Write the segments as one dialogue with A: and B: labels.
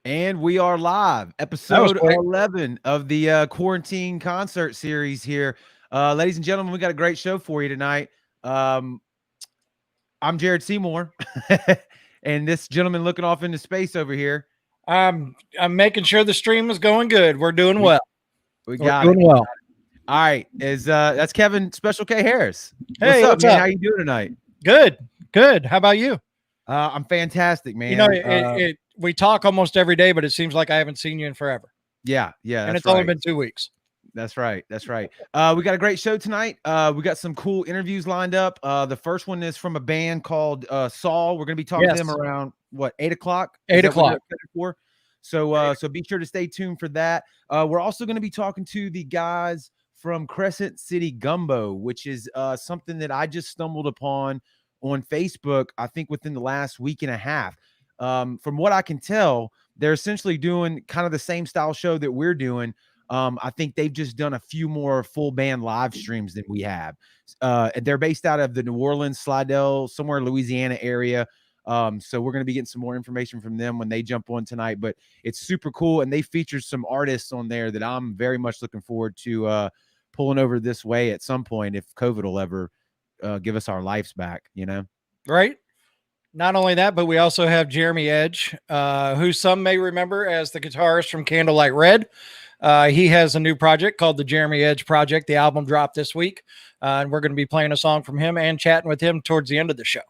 A: And we are live, episode 11 of the quarantine concert series here. Ladies and gentlemen, we got a great show for you tonight. I'm Jared Seymour, and this gentleman looking off into space over here.
B: I'm making sure the stream is going good. We're doing well.
A: We're doing well. All right, that's Kevin Special K Harris.
B: Hey,
A: what's up, man? How you doing tonight?
B: Good. How about you?
A: I'm fantastic, man.
B: You know, we talk almost every day, but it seems like I haven't seen you in forever.
A: Yeah.
B: And it's only been 2 weeks.
A: That's right. We got a great show tonight. We got some cool interviews lined up. The first one is from a band called Saul. We're going to be talking to them around 8 o'clock.
B: 8 o'clock.
A: So be sure to stay tuned for that. We're also going to be talking to the guys from Crescent City Gumbo, which is something that I just stumbled upon on Facebook, I think within the last week and a half. From what I can tell, they're essentially doing kind of the same style show that we're doing. I think they've just done a few more full band live streams than we have. They're based out of the New Orleans, Slidell, somewhere Louisiana area. So we're going to be getting some more information from them when they jump on tonight, but it's super cool. And they featured some artists on there that I'm very much looking forward to pulling over this way at some point if COVID will ever give us our lives back, you know?
B: Right. Not only that, but we also have Jeremy Edge, who some may remember as the guitarist from Candlelight Red. He has a new project called the Jeremy Edge Project. The album dropped this week, and we're going to be playing a song from him and chatting with him towards the end of the show.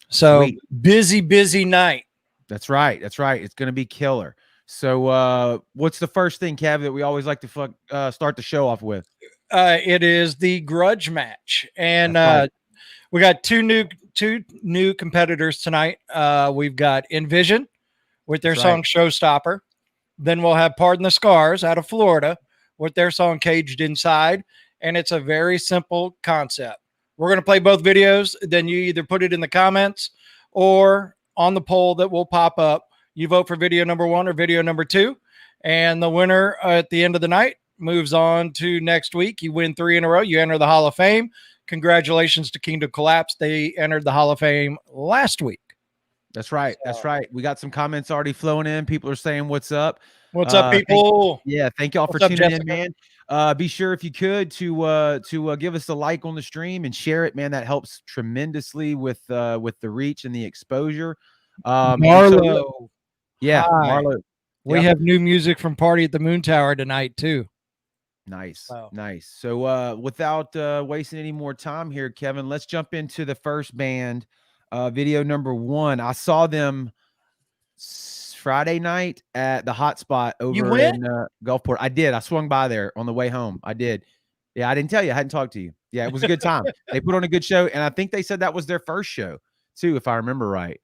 B: So
A: Sweet.
B: busy night.
A: That's right. It's going to be killer. So what's the first thing, Kev, that we always like to start the show off with?
B: It is the grudge match. And we got two new competitors tonight. We've got Envision with their song Showstopper. Then we'll have Pardon the Scars out of Florida with their song Caged Inside. And it's a very simple concept. We're going to play both videos. Then you either put it in the comments or on the poll that will pop up. You vote for video number 1 or video number 2. And the winner at the end of the night moves on to next week. You win 3 in a row. You enter the Hall of Fame. Congratulations to Kingdom Collapse. They entered the Hall of Fame last week. That's right.
A: We got some comments already flowing in. People are saying, what's up?
B: What's up, people?
A: Thank y'all for tuning in, man. Be sure if you could to give us a like on the stream and share it, man. That helps tremendously with the reach and the exposure.
B: Marlo.
A: Marlo.
B: We have new music from Party at the Moon Tower tonight, too.
A: Nice. So without wasting any more time here, Kevin, let's jump into the first band, video number 1. I saw them Friday night at the Hotspot over in Gulfport. I did. I swung by there on the way home. I did. Yeah, I didn't tell you. I hadn't talked to you. Yeah, it was a good time. They put on a good show, and I think they said that was their first show, too, if I remember right.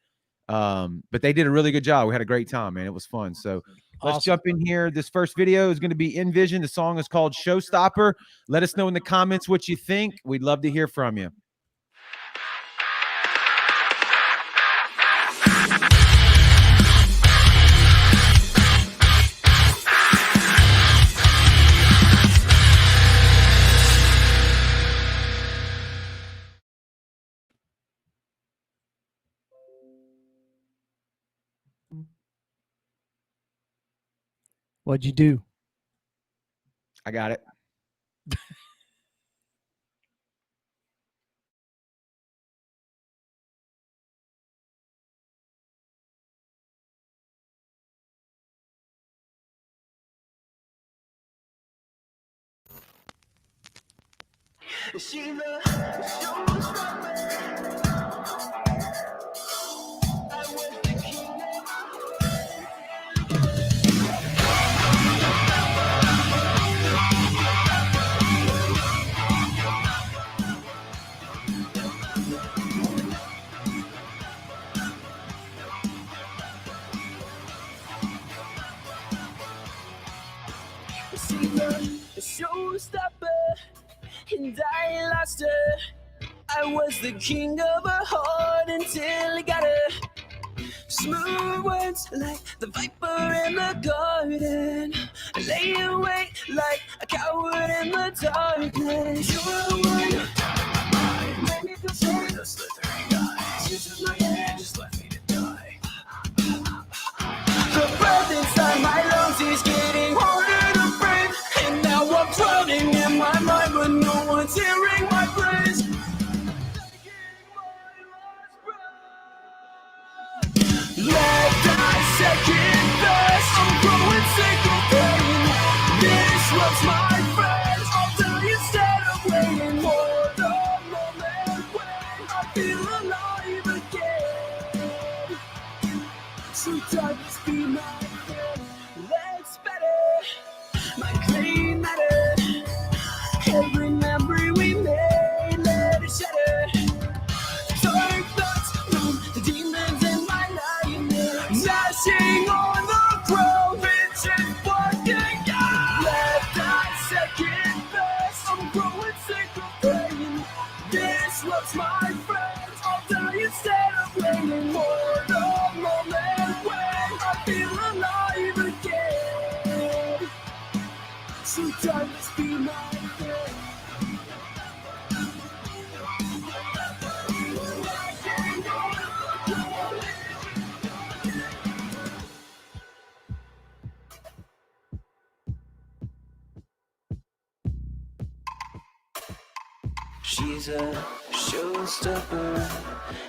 A: But they did a really good job. We had a great time, man. It was fun. So let's jump in here. This first video is going to be Envision. The song is called Showstopper. Let us know in the comments what you think. We'd love to hear from you.
B: What'd you do?
A: I got it.
C: Showstopper, and I lost her. I was the king of her heart until I got her. Smooth words like the viper in the garden. I lay awake like a coward in the darkness. You were the one. Made me feel safe. With a slithering eyes. You took my hand. Just left me to die. The breath So darkness be my friend. Let's better my gray matter. Every memory we made, let it shatter. Dark thoughts from the demons in my nightmares. Gnashing on the ground, vision fucking God. Left eye second best. I'm growing sick of praying. This was my friends. I'll die instead of waiting for the moment when I feel alive again. So darkness be my friend. She's a showstopper,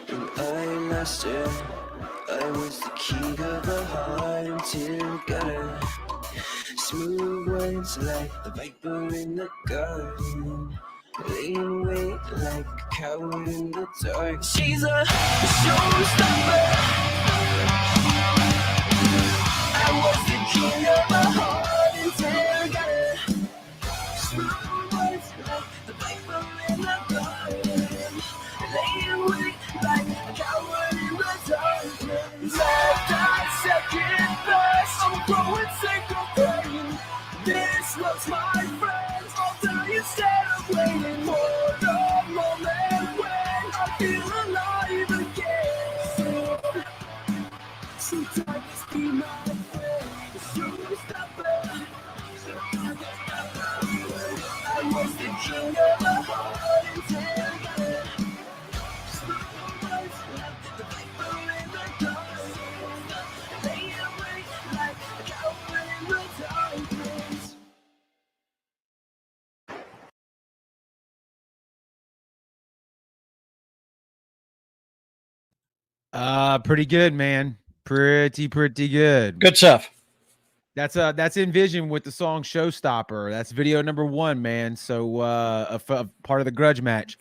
C: and I'm master. I was the king of her heart until got her. Smooth words like the viper in the garden, laying wait like a coward in the dark. She's a showstopper. I was the king of her heart until got her. Smooth words like the viper in the garden, laying wait like a coward in the darkness. Left eye second best. I'm growing sick of pain. This was my friends. I'll die instead of waiting for the moment when I feel alive again. So darkness be my friend. Showstopper. I was the king of the heart until I got it. Smooth words like the viper in the dark. Lay awake like a coward in the darkness.
A: Pretty good, man. Pretty good.
B: Good stuff.
A: That's Envision with the song Showstopper. That's video number 1, man. So a part of the grudge match.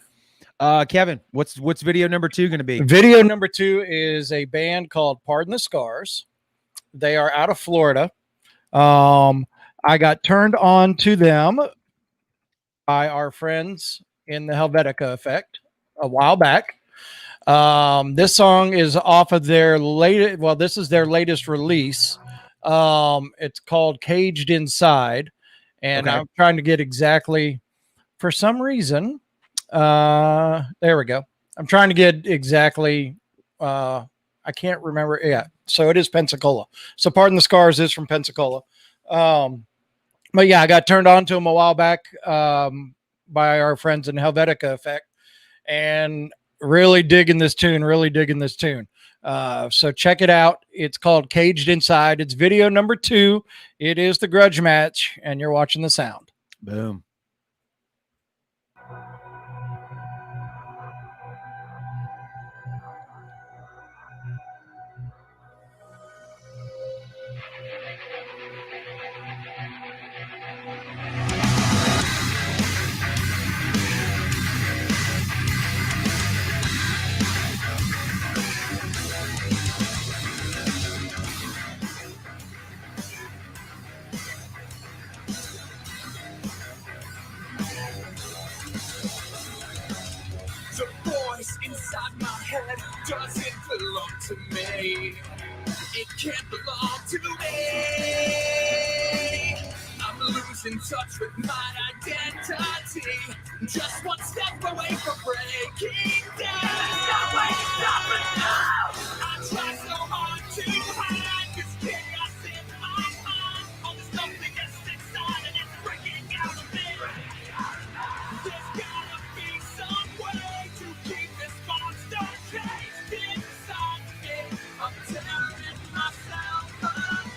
A: Kevin, what's video number 2 going to be?
B: Video number 2 is a band called Pardon the Scars. They are out of Florida. I got turned on to them by our friends in the Helvetica Effect a while back. This song is off of their latest. Well, this is their latest release. It's called Caged Inside, and
A: Okay.
B: I'm trying to get exactly, for some reason, there we go. I'm trying to get exactly, I can't remember. Yeah. So it is Pensacola. So Pardon the Scars is from Pensacola. But yeah, I got turned on to them a while back, by our friends in Helvetica Effect, and really digging this tune, so check it out. It's called Caged Inside. It's video number 2. It is the grudge match, and you're watching the sound.
A: Boom.
C: The voice inside my head doesn't belong to me. It can't belong to me. I'm losing touch with my identity. Just one step away from breaking down. Stop it now. I try so hard to hide this chaos in my mind. All this nothing is inside and it's breaking out of me. There's gotta be some way to keep this monster caged inside me. I'm tearing myself apart.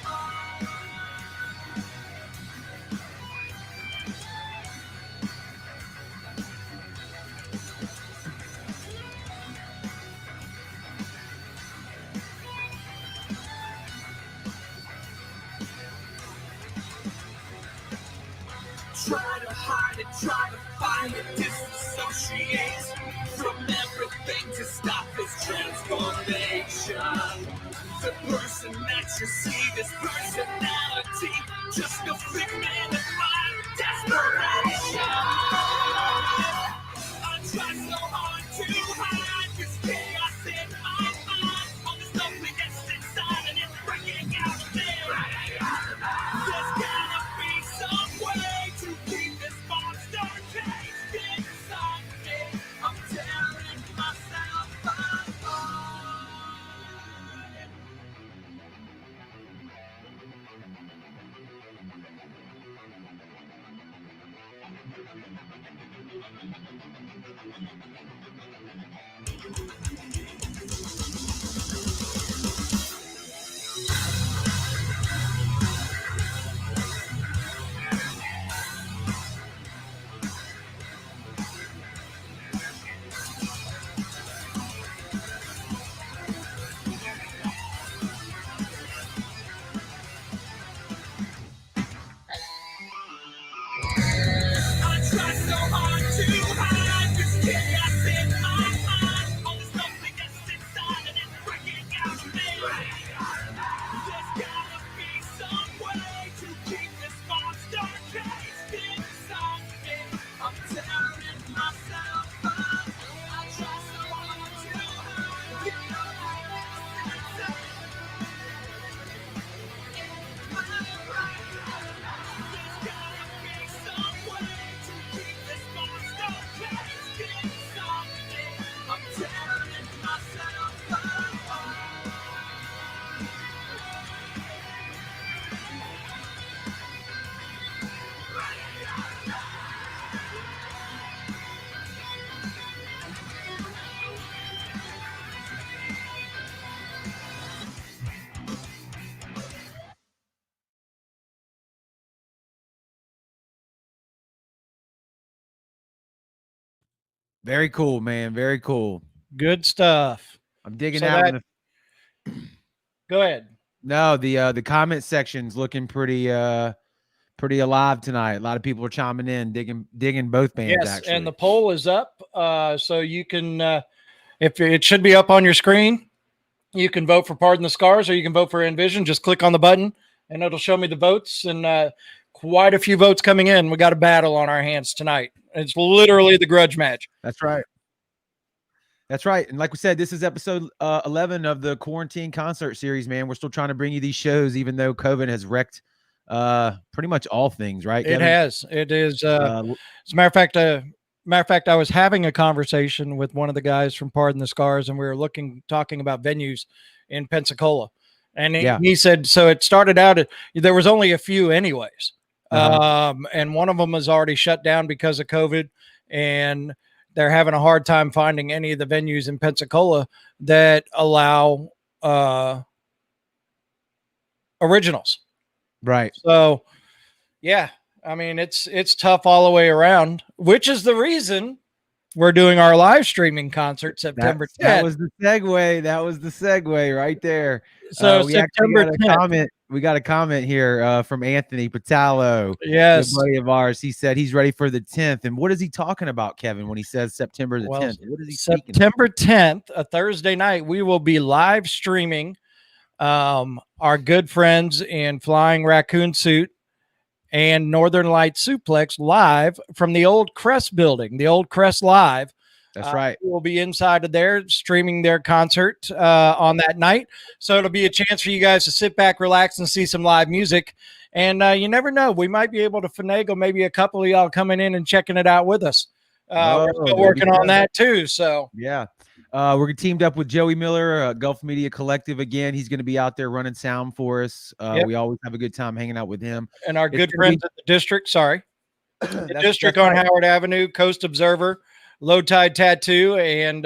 C: Try to hide it, try to find it, disassociate from everything to stop this transformation. The person you see this personality? Just a figment of my desperation. I try so hard to hide this chaos in my mind. All this stuff that gets inside and it's breaking out of me. There's gotta be some way to keep this monster caged inside me. I'm tearing myself apart. I try so hard to hide this chaos in my mind. All this stuff that gets inside and it's breaking out of me. There's gotta be some way to keep this monster caged inside me. I'm tearing myself apart. I try so hard to hide this inside my brain. There's gotta be some way to keep this monster caged inside me. I'm tearing myself apart.
A: Very cool, man. Very cool.
B: Good stuff.
A: I'm digging
B: So
A: out.
B: Go ahead.
A: No, the comment section's looking pretty alive tonight. A lot of people are chiming in, digging both bands.
B: Yes,
A: actually.
B: and the poll is up, so you can, if it should be up on your screen, you can vote for Pardon the Scars or you can vote for Envision. Just click on the button, and it'll show me the votes. And quite a few votes coming in. We got a battle on our hands tonight. It's literally the grudge match.
A: That's right. That's right. And like we said, this is episode 11 of the quarantine concert series, man. We're still trying to bring you these shows, even though COVID has wrecked pretty much all things, right?
B: It has. It is. As a matter of fact, I was having a conversation with one of the guys from Pardon the Scars, and we were talking about venues in Pensacola. And he said, so it started out, there was only a few anyways. And one of them was already shut down because of COVID, and they're having a hard time finding any of the venues in Pensacola that allow originals.
A: Right.
B: So, yeah, I mean, it's tough all the way around, which is the reason we're doing our live streaming concert September 10th.
A: That was the segue. That was the segue right there.
B: So
A: we
B: September 10th.
A: We got a comment here from Anthony Patalo.
B: Yes.
A: A buddy of ours. He said he's ready for the 10th. And what is he talking about, Kevin, when he says September the 10th? What is he
B: September 10th, a Thursday night, we will be live streaming our good friends in Flying Raccoon Suit and Northern Light Suplex live from the old Crest building, the old Crest Live.
A: That's right.
B: We'll be inside of there streaming their concert on that night. So it'll be a chance for you guys to sit back, relax, and see some live music. And you never know, we might be able to finagle maybe a couple of y'all coming in and checking it out with us. We're still working on that too. So
A: yeah. We're teamed up with Joey Miller, Gulf Media Collective again. He's going to be out there running sound for us. We always have a good time hanging out with him.
B: And our good friends at the district, the district on Howard Avenue, Coast Observer, Low Tide Tattoo, and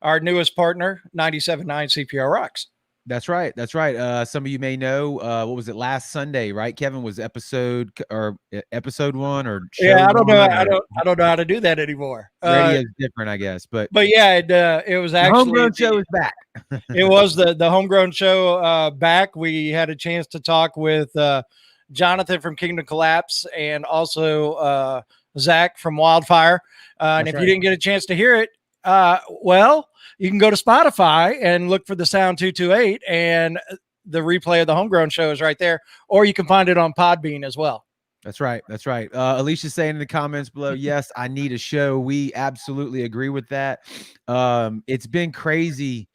B: our newest partner, 97.9 CPR Rocks.
A: That's right. That's right. Some of you may know, what was it, last Sunday, right? Kevin, was episode 1 or
B: I don't know. I don't know how to do that anymore.
A: Radio is different, I guess. But
B: yeah, it was actually
A: the homegrown show is back.
B: It was the homegrown show back. We had a chance to talk with Jonathan from Kingdom Collapse and also Zach from Wildfire. And if you didn't get a chance to hear it, well, you can go to Spotify and look for the Sound 228, and the replay of the Homegrown show is right there, or you can find it on Podbean as well.
A: That's right. That's right. Alicia's saying in the comments below, yes, I need a show. We absolutely agree with that. It's been crazy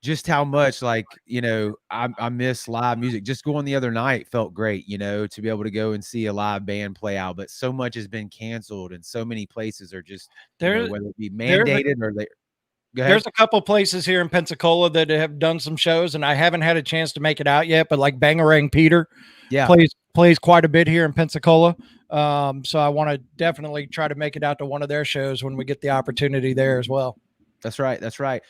A: just how much, like, you know, I miss live music. Just going the other night felt great, you know, to be able to go and see a live band play out. But so much has been canceled, and so many places are just, you know, whether it be mandated or they. Go ahead.
B: There's a couple places here in Pensacola that have done some shows, and I haven't had a chance to make it out yet. But like Bangarang Peter, plays quite a bit here in Pensacola. So I want to definitely try to make it out to one of their shows when we get the opportunity there as well.
A: That's right. That's right.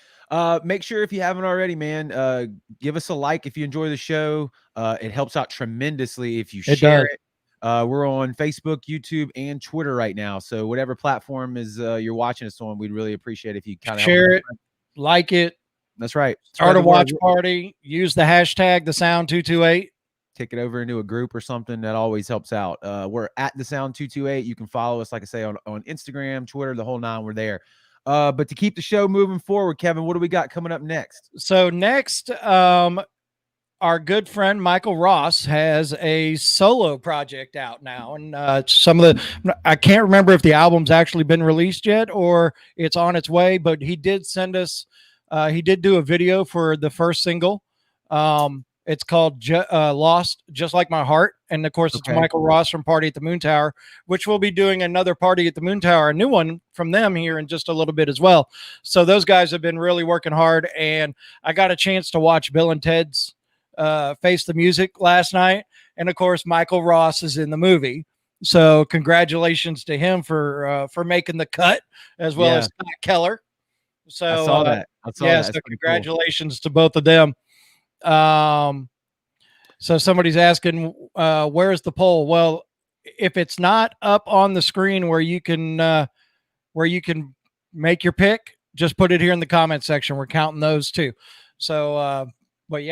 A: Make sure, if you haven't already, man, give us a like if you enjoy the show. It helps out tremendously if you share it. We're on Facebook, YouTube, and Twitter right now. So whatever platform is you're watching us on, we'd really appreciate if you kind of
B: share it, like it.
A: That's right.
B: Start a watch party. Use the hashtag #TheSound228.
A: Take it over into a group or something. That always helps out. We're at TheSound228. You can follow us, like I say, on Instagram, Twitter, the whole nine. We're there. But to keep the show moving forward, Kevin, what do we got coming up next?
B: So next, our good friend Michael Ross has a solo project out now, and I can't remember if the album's actually been released yet or it's on its way, but he did send us, he did do a video for the first single. It's called Lost, Just Like My Heart. And of course, it's Michael Ross from Party at the Moon Tower, which will be doing another Party at the Moon Tower, a new one from them here in just a little bit as well. So those guys have been really working hard. And I got a chance to watch Bill and Ted's Face the Music last night. And of course, Michael Ross is in the movie. So congratulations to him for making the cut, as well as Scott Keller. So
A: I saw that.
B: So congratulations to both of them. So somebody's asking, where's the poll? Well, if it's not up on the screen where you can make your pick, just put it here in the comment section. We're counting those too. So, but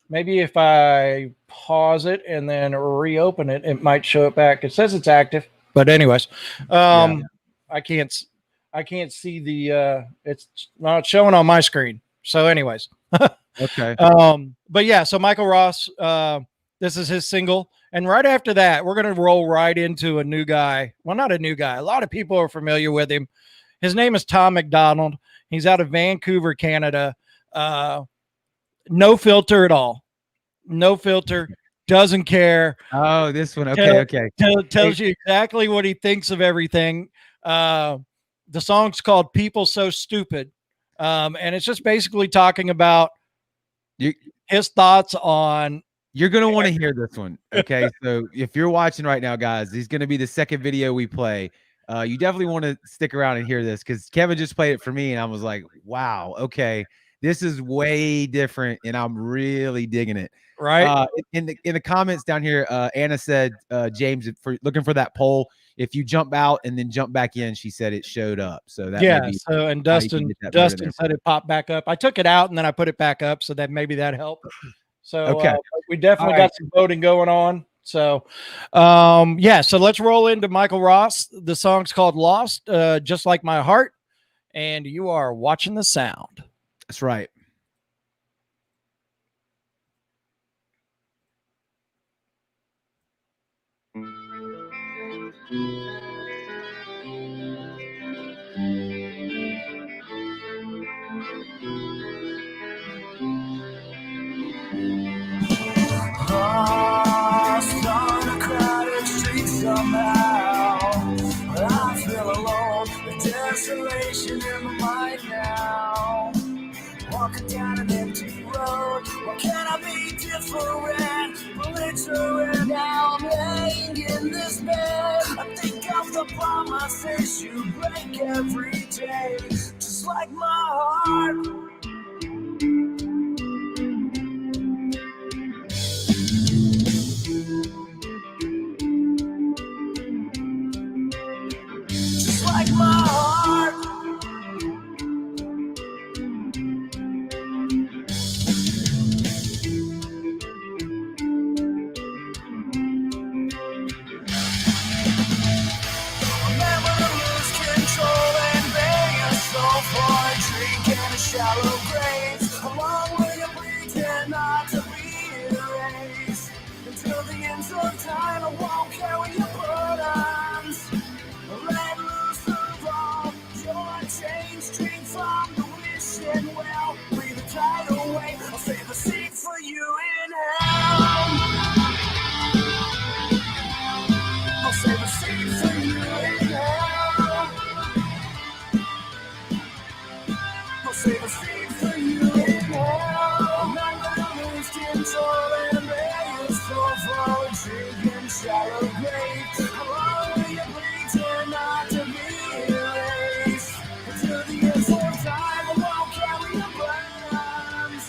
B: maybe if I pause it and then reopen it, it might show it back. It says it's active, but anyways, I can't see the, it's not showing on my screen. So anyways,
A: okay.
B: But yeah, so Michael Ross, this is his single. And right after that, we're going to roll right into a new guy. Well, not a new guy. A lot of people are familiar with him. His name is Tom McDonald. He's out of Vancouver, Canada. No filter at all. No filter. Doesn't care.
A: Oh, this one. Okay.
B: Tells you exactly what he thinks of everything. The song's called People So Stupid. And it's just basically talking about his thoughts on.
A: You're going to want to hear this one. Okay. So if you're watching right now, guys, he's going to be the second video we play. You definitely want to stick around and hear this, because Kevin just played it for me and I was like, wow, okay, this is way different and I'm really digging it.
B: Right.
A: In the comments down here, Anna said, James, for looking for that poll, if you jump out and then jump back in, she said it showed up. So that
B: so and Dustin said it popped back up. I took it out and then I put it back up, so that maybe that helped. So we definitely got some voting going on. So so let's roll into Michael Ross. The song's called Lost, Just Like My Heart, and you are watching The Sound.
A: That's right.
C: Lost on a crowded street somehow. I feel alone, the desolation in my mind now. Walking down an empty road, what can I be different? Belligerent, now I'm laying in this bed. I think of the promises you break every day, just like my heart. Just like my heart. Remember to lose control and bang yourself for a drink and a shallow control and raise. So far, drink and celebrate. How long will you pretend not to be erased? Until the end of time, I won't carry your plans.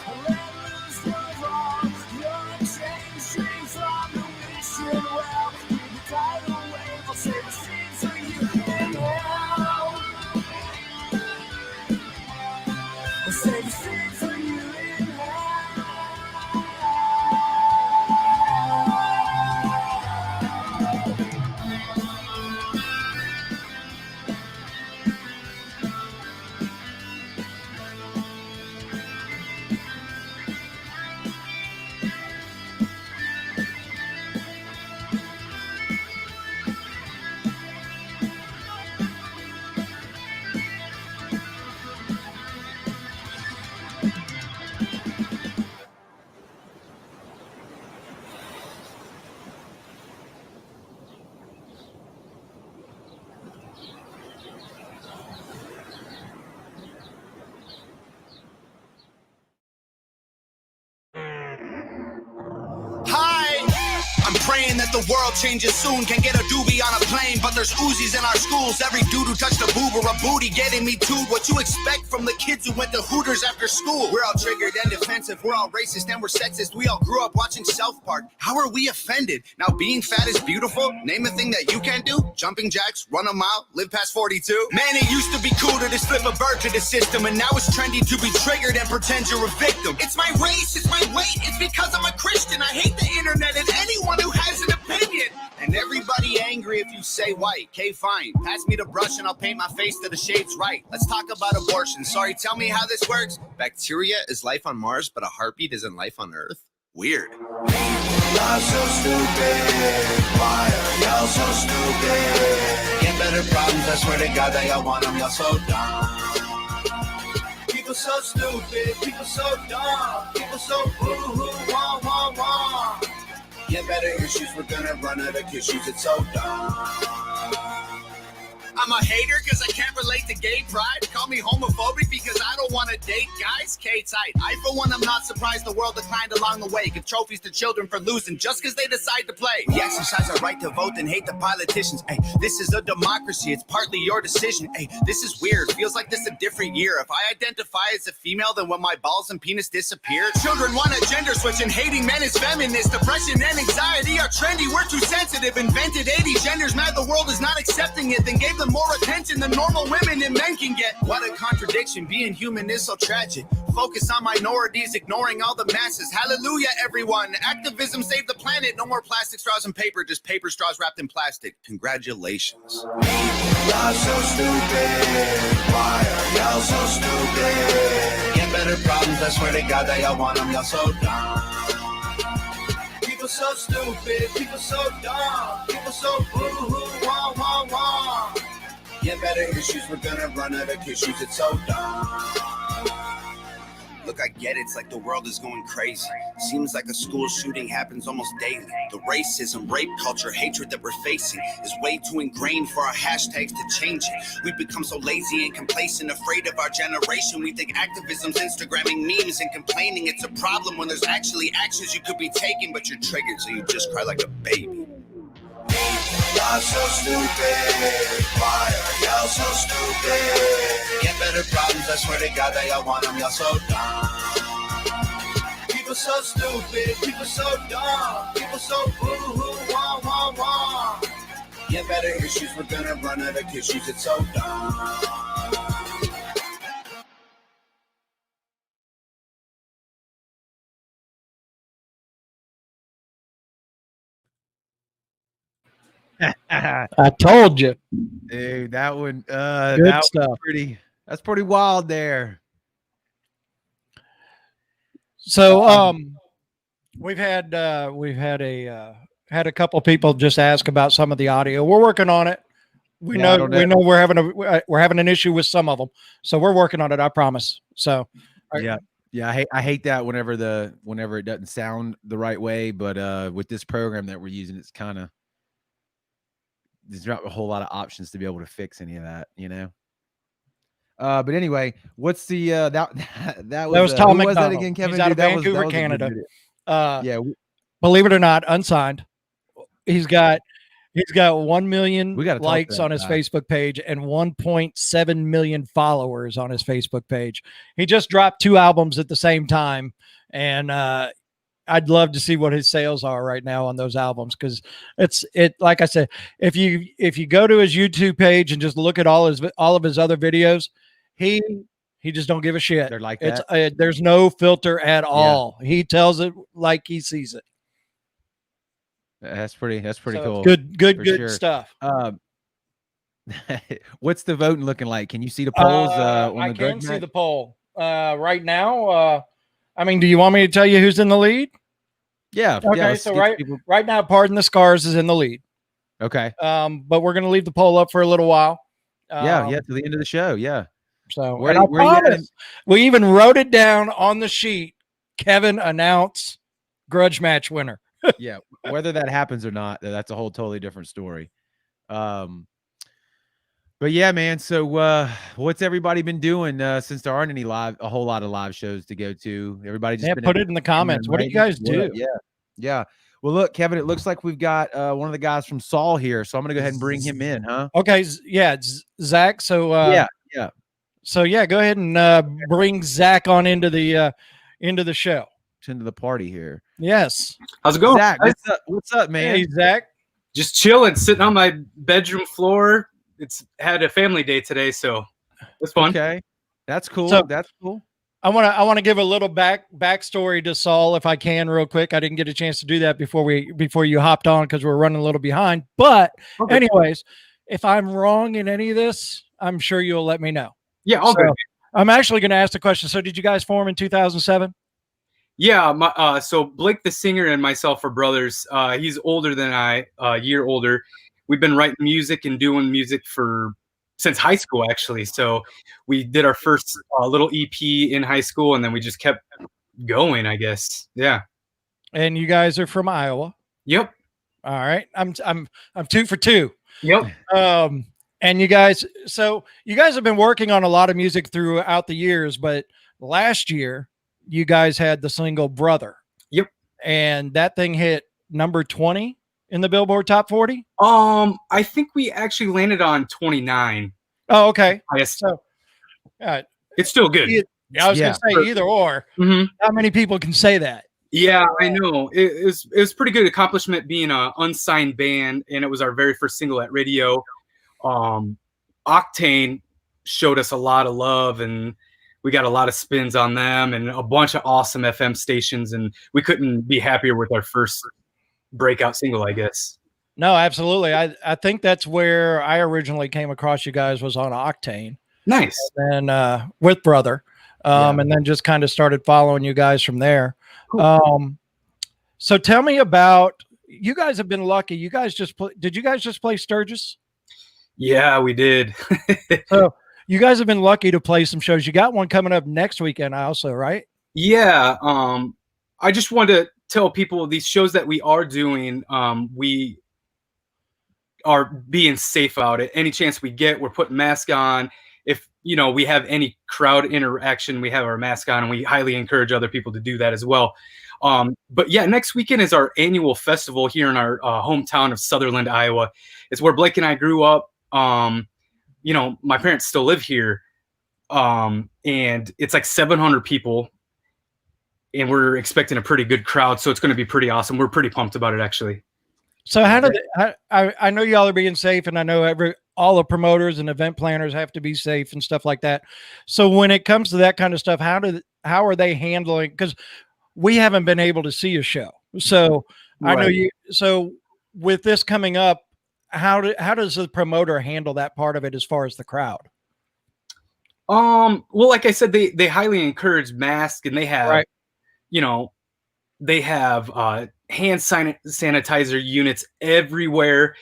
C: I let loose your wrong. You're unchanged, straight from the wishing well. Be the tidal wave, I'll save the streets for you in hell. I'll save the streets for you in hell.
D: I'm praying that the world changes soon. Can get a doobie on a plane, but there's Uzis in our schools. Every dude who touched a boob or a booty getting me too. What you expect from the kids who went to Hooters after school? We're all triggered and defensive. We're all racist and we're sexist. We all grew up watching South Park. How are we offended? Now being fat is beautiful. Name a thing that you can't do. Jumping jacks, run a mile, live past 42. Man, it used to be cool to just flip a bird to the system, and now it's trendy to be triggered and pretend you're a victim. It's my race, it's my weight, it's because I'm a Christian. I hate the internet and anyone who has an opinion. And everybody angry if you say white. Okay, fine. Pass me the brush and I'll paint my face to the shades right. Let's talk about abortion. Sorry, tell me how this works. Bacteria is life on Mars, but a heartbeat isn't life on Earth? Weird. Y'all so stupid. Why are y'all so stupid? Get better problems, I swear to God that y'all want them. Y'all so dumb. People so stupid. People so dumb. People so boo-hoo, wah, wah, wah. Get better issues, we're gonna run out of tissues, it's so dumb. I'm a hater because I can't relate to gay pride. Call me homophobic because I don't want to date guys. K-tight. I, for one, I'm not surprised the world declined along the way. Give trophies to children for losing just because they decide to play. We exercise our right to vote and hate the politicians. Hey, this is a democracy. It's partly your decision. Hey, this is weird. Feels like this a different year. If I identify as a female, then when my balls and penis disappear. Children want a gender switch and hating men is feminist. Depression and anxiety are trendy. We're too sensitive. Invented 80 genders. Mad the world is not accepting it. Then gave them more attention than normal women and men can get. What a contradiction, being human is so tragic. Focus on minorities, ignoring all the masses. Hallelujah, everyone. Activism saved the planet. No more plastic straws and paper, just paper straws wrapped in plastic. Congratulations. Y'all so stupid. Why are y'all so stupid? Get better problems, I swear to God that y'all want them. Y'all so dumb. People so stupid, people so dumb, people so boo-hoo, wah, wah, wah. Get better issues, we're gonna run out of tissues, it's so dumb. Look, I get it, it's like the world is going crazy. Seems like a school shooting happens almost daily. The racism, rape culture, hatred that we're facing is way too ingrained for our hashtags to change it. We've become so lazy and complacent, afraid of our generation. We think activism's Instagramming memes and complaining. It's a problem when there's actually actions you could be taking, but you're triggered, so you just cry like a baby. Y'all so stupid. Why are y'all so stupid? Get better problems, I swear to God that y'all want them. Y'all so dumb. People so stupid. People so dumb. People so boo-hoo, wah, wah, wah. Get better issues, we're gonna run out of tissues. It's so dumb.
B: I told you,
A: dude. That one,
B: good
A: that
B: stuff.
A: was pretty. That's pretty wild there.
B: So, we've had a couple people just ask about some of the audio. We're working on it. We know we're having an issue with some of them, so we're working on it. I promise. So,
A: yeah. I hate that whenever it doesn't sound the right way, but with this program that we're using, it's kind of, there's not a whole lot of options to be able to fix any of that, you know. But anyway, what's the that
B: that was Tom
A: who
B: McDonald.
A: was that again, Kevin?
B: He's out of
A: Dude,
B: Vancouver,
A: that was a good
B: Canada.
A: video. Yeah,
B: Believe it or not, unsigned. He's got 1 million
A: we got to
B: likes on his Facebook page and 1.7 million followers on his Facebook page. He just dropped 2 albums at the same time, and I'd love to see what his sales are right now on those albums, because it like I said, if you go to his YouTube page and just look at all of his other videos, he just don't give a shit.
A: They're like that.
B: There's no filter at all. He tells it like he sees it.
A: That's pretty cool.
B: Good stuff.
A: What's the voting looking like? Can you see the polls?
B: I can see the poll right now. I mean, do you want me to tell you who's in the lead?
A: Yeah.
B: Okay.
A: Yeah,
B: So right now, Pardon the Scars is in the lead.
A: Okay.
B: But we're going to leave the poll up for a little while.
A: Yeah. To the end of the show. Yeah.
B: So I promise, we even wrote it down on the sheet. Kevin announced grudge match winner.
A: Yeah, whether that happens or not, that's a whole totally different story. But yeah, man. So what's everybody been doing since there aren't a whole lot of live shows to go to? Everybody just
B: put it in the comments. What do you guys do?
A: Yeah. Well, look, Kevin, it looks like we've got one of the guys from Saul here, so I'm gonna go ahead and bring him in, huh?
B: Okay, yeah, Zach. So
A: yeah.
B: So yeah, go ahead and bring Zach on into the show.
A: Into the party here.
B: Yes.
E: How's it going?
A: Zach, what's up, man?
B: Hey, Zach.
E: Just chilling, sitting on my bedroom floor. It's had a family day today, so it's fun.
A: Okay. That's cool.
B: So,
A: that's cool.
B: I want to give a little backstory to Saul if I can, real quick. I didn't get a chance to do that before you hopped on because we're running a little behind. But anyways, if I'm wrong in any of this, I'm sure you'll let me know.
E: Yeah, all good.
B: I'm actually going to ask the question. So did you guys form in 2007?
E: Yeah, so Blake the singer and myself are brothers. He's older than I, a year older. We've been writing music and doing music since high school, actually. So we did our first little EP in high school, and then we just kept going, I guess. Yeah.
B: And you guys are from Iowa.
E: Yep.
B: All right. I'm 2 for 2.
E: Yep.
B: And you guys have been working on a lot of music throughout the years, but last year you guys had the single Brother.
E: Yep.
B: And that thing hit number 20 in the Billboard Top 40.
E: I think we actually landed on 29.
B: Oh, okay.
E: Yes.
B: So
E: it's still good.
B: I was gonna say either or.
E: Mm-hmm.
B: Not many people can say that.
E: Yeah, I know. It was pretty good accomplishment being an unsigned band, and it was our very first single at radio. Octane showed us a lot of love, and we got a lot of spins on them and a bunch of awesome FM stations, and we couldn't be happier with our first breakout single, I guess.
B: No, absolutely. I think that's where I originally came across you guys, was on Octane.
E: Nice.
B: And with Brother. And then just kind of started following you guys from there.
E: Cool.
B: So tell me about, you guys have been lucky. You guys did you guys just play Sturgis?
E: Yeah, we did.
B: So you guys have been lucky to play some shows. You got one coming up next weekend also, right?
E: Yeah. I just wanted to tell people these shows that we are doing, we are being safe about it. Any chance we get, we're putting masks on. If we have any crowd interaction, we have our mask on, and we highly encourage other people to do that as well. But yeah, next weekend is our annual festival here in our hometown of Sutherland, Iowa. It's where Blake and I grew up. My parents still live here. And it's like 700 people, and we're expecting a pretty good crowd. So it's going to be pretty awesome. We're pretty pumped about it, actually.
B: So how do I know y'all are being safe, and I know all the promoters and event planners have to be safe and stuff like that. So when it comes to that kind of stuff, how are they handling? Because we haven't been able to see a show. So right. I know you. So with this coming up, how does the promoter handle that part of it as far as the crowd?
E: Well, like I said, they highly encourage masks, and they have,
B: right.
E: They have hand sanitizer units everywhere.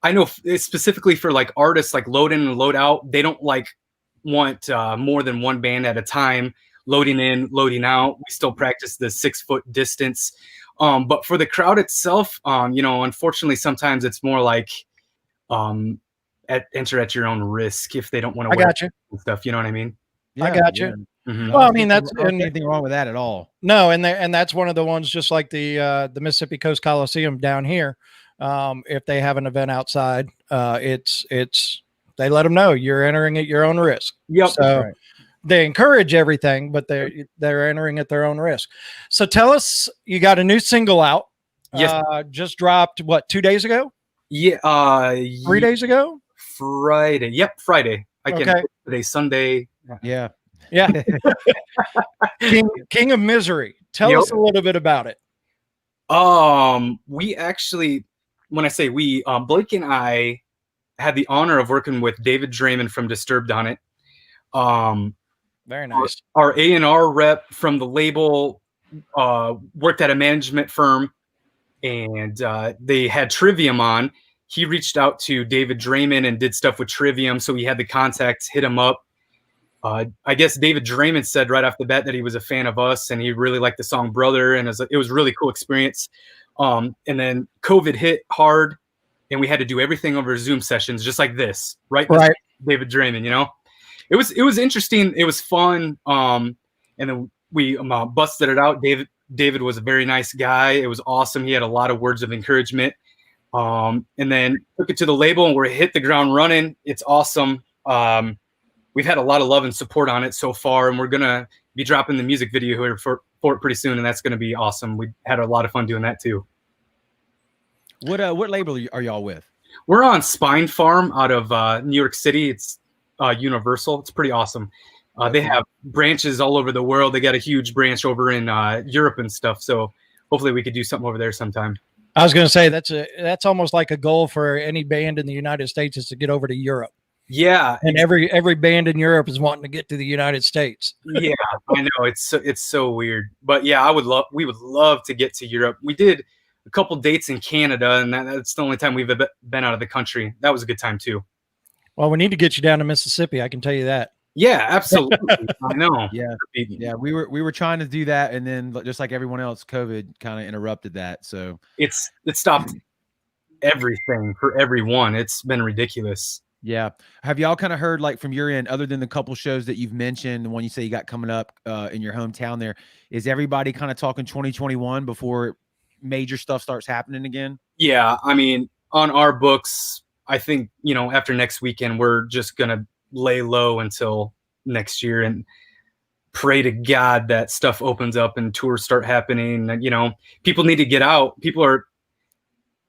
E: I know specifically for like artists, like load in and load out, they don't want more than one band at a time loading in, loading out. We still practice the 6-foot distance. But for the crowd itself, unfortunately, sometimes it's more like enter at your own risk if they don't want to
B: I
E: wear
B: got you.
E: stuff. You know what I mean?
B: I got you.
E: Mhm.
B: Well, I mean, that's
A: I don't see anything wrong with that at all.
B: no, and that's one of the ones, just like the Mississippi Coast Coliseum down here. If they have an event outside, it's they let them know you're entering at your own risk.
E: Yep.
B: So
A: Right.
B: they encourage everything, but they're entering at their own risk. So tell us, you got a new single out.
E: Yes.
B: Just dropped what, 2 days ago?
E: Yeah.
B: 3 days ago?
E: Friday. Yep. Friday. I can.
B: Okay.
E: Today's Sunday.
A: Yeah.
B: Yeah. King of Misery. Tell us a little bit about it.
E: We actually, when I say we, Blake and I had the honor of working with David Draymond from Disturbed on it.
B: Very nice.
E: Our A&R rep from the label worked at a management firm, and they had Trivium on. He reached out to David Draymond and did stuff with Trivium, so he had the contacts, hit him up. I guess David Draymond said right off the bat that he was a fan of us, and he really liked the song Brother, and it was a really cool experience. And then COVID hit hard, and we had to do everything over Zoom sessions, just like this, right? David Draymond, you know? It was interesting. It was fun. And then we busted it out. David was a very nice guy. It was awesome. He had a lot of words of encouragement. And then took it to the label, and we're hit the ground running. It's awesome. We've had a lot of love and support on it so far, and we're gonna be dropping the music video here for it pretty soon, and that's gonna be awesome. We had a lot of fun doing that too.
A: What label are y'all with?
E: We're on Spine Farm out of New York City. It's Universal. It's pretty awesome. They have branches all over the world. They got a huge branch over in Europe and stuff. So hopefully we could do something over there sometime.
B: I was going to say that's almost like a goal for any band in the United States, is to get over to Europe.
E: Yeah,
B: and every band in Europe is wanting to get to the United States.
E: Yeah, I know, it's so weird, but yeah, we would love to get to Europe. We did a couple dates in Canada, and that's the only time we've been out of the country. That was a good time too.
B: Well, we need to get you down to Mississippi. I can tell you that.
E: Yeah, absolutely. I know.
A: Yeah. We were trying to do that, and then just like everyone else, COVID kind of interrupted that. So
E: it stopped everything for everyone. It's been ridiculous.
A: Yeah. Have y'all kind of heard, like, from your end, other than the couple shows that you've mentioned, the one you say you got coming up in your hometown there, is everybody kind of talking 2021 before major stuff starts happening again?
E: Yeah. I mean, on our books, I think, after next weekend, we're just going to lay low until next year and pray to God that stuff opens up and tours start happening. And, people need to get out.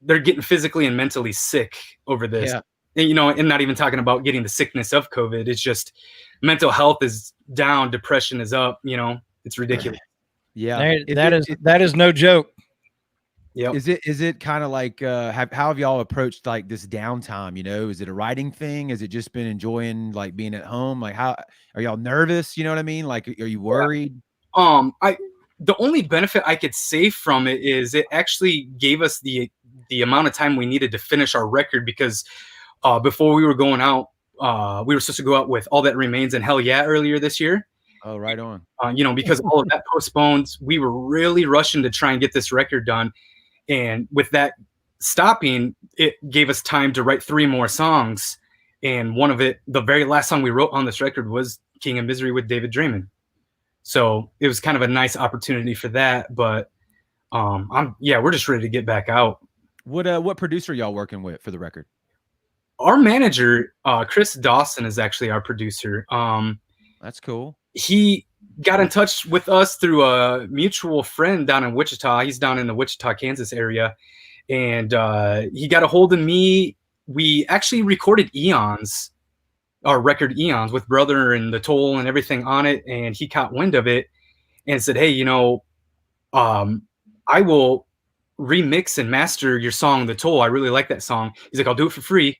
E: They're getting physically and mentally sick over this.
A: Yeah.
E: And not even talking about getting the sickness of COVID. It's just mental health is down, depression is up. It's ridiculous.
A: Yeah,
B: that is no joke.
E: Yeah.
A: Is it kind of like how have y'all approached like this downtime? Is it a writing thing? Has it just been enjoying like being at home? Like, how are y'all nervous? You know what I mean? Like, are you worried?
E: The only benefit I could say from it is it actually gave us the amount of time we needed to finish our record, because before we were going out, we were supposed to go out with All That Remains and Hell Yeah earlier this year.
A: Oh, right on.
E: Because all of that postponed, we were really rushing to try and get this record done. And with that stopping, it gave us time to write 3 more songs. And one of it, the very last song we wrote on this record, was King of Misery with David Draymond. So it was kind of a nice opportunity for that. But we're just ready to get back out.
A: What producer y'all working with for the record?
E: Our manager, Chris Dawson, is actually our producer.
A: That's cool.
E: He got in touch with us through a mutual friend down in Wichita. He's down in the Wichita, Kansas area. And he got a hold of me. We actually recorded Eons, our record Eons, with Brother and The Toll and everything on it. And he caught wind of it and said, hey, I will remix and master your song, The Toll. I really like that song. He's like, I'll do it for free.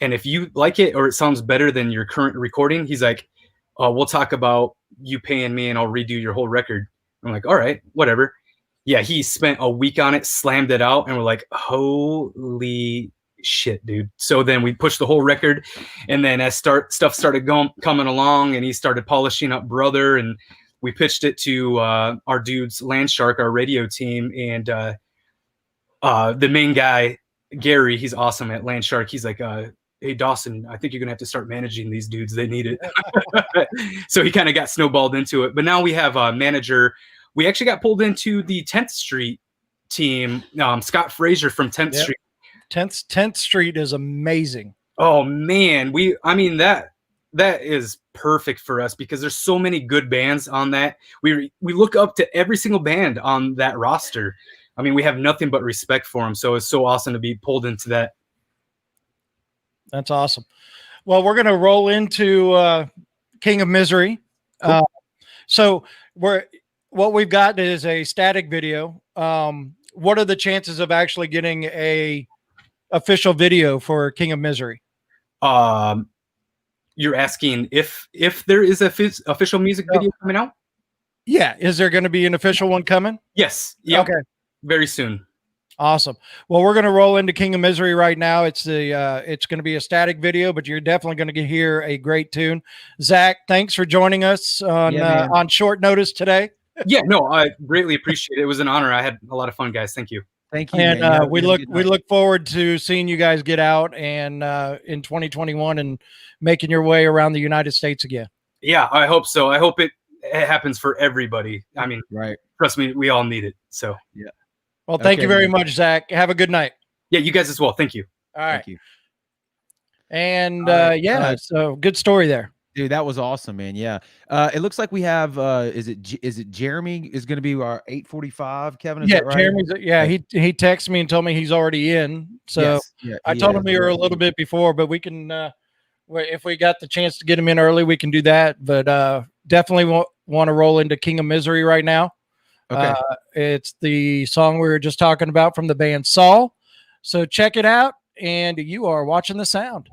E: And if you like it or it sounds better than your current recording, he's like, we'll talk about you paying me and I'll redo your whole record. I'm like, all right, whatever. Yeah, he spent a week on it, slammed it out, and we're like, holy shit, dude. So then we pushed the whole record, and then as stuff started coming along, and he started polishing up Brother, and we pitched it to our dudes, Landshark, our radio team, and the main guy, Gary, he's awesome at Landshark. He's like, hey, Dawson, I think you're going to have to start managing these dudes. They need it. So he kind of got snowballed into it. But now we have a manager. We actually got pulled into the 10th Street team. Scott Frazier from 10th Street.
B: 10th Street is amazing.
E: Oh, man. That is perfect for us because there's so many good bands on that. We look up to every single band on that roster. I mean, we have nothing but respect for them. So it's so awesome to be pulled into that.
B: That's awesome. Well, we're going to roll into King of Misery.
E: Cool.
B: So what we've got is a static video. What are the chances of actually getting a official video for King of Misery?
E: You're asking if there is a official music video coming out?
B: Yeah. Is there going to be an official one coming?
E: Yes. Yeah.
B: Okay.
E: Very soon.
B: Awesome. Well, we're going to roll into King of Misery right now. It's going to be a static video, but you're definitely going to hear a great tune. Zach, thanks for joining us on short notice today.
E: Yeah, no, I greatly appreciate it. It was an honor. I had a lot of fun, guys. Thank you.
A: Thank you.
B: And we look forward to seeing you guys get out and in 2021 and making your way around the United States again.
E: Yeah, I hope so. I hope it happens for everybody. I mean,
A: right.
E: Trust me, we all need it. So
A: yeah.
B: Well, thank you very much, Zach. Have a good night.
E: Yeah, you guys as well. Thank you.
B: All right.
A: Thank you.
B: And so good story there.
A: Dude, that was awesome, man. Yeah. It looks like we have is it Jeremy is going to be our 8:45, Kevin? Is that right?
B: Jeremy's he texted me and told me he's alady in. So
A: yes. Yeah,
B: I told him we were a little bit before, but we can if we got the chance to get him in early, we can do that. But definitely want to roll into King of Misery right now.
A: Okay.
B: It's the song we were just talking about from the band Saul. So check it out, and you are watching The Sound.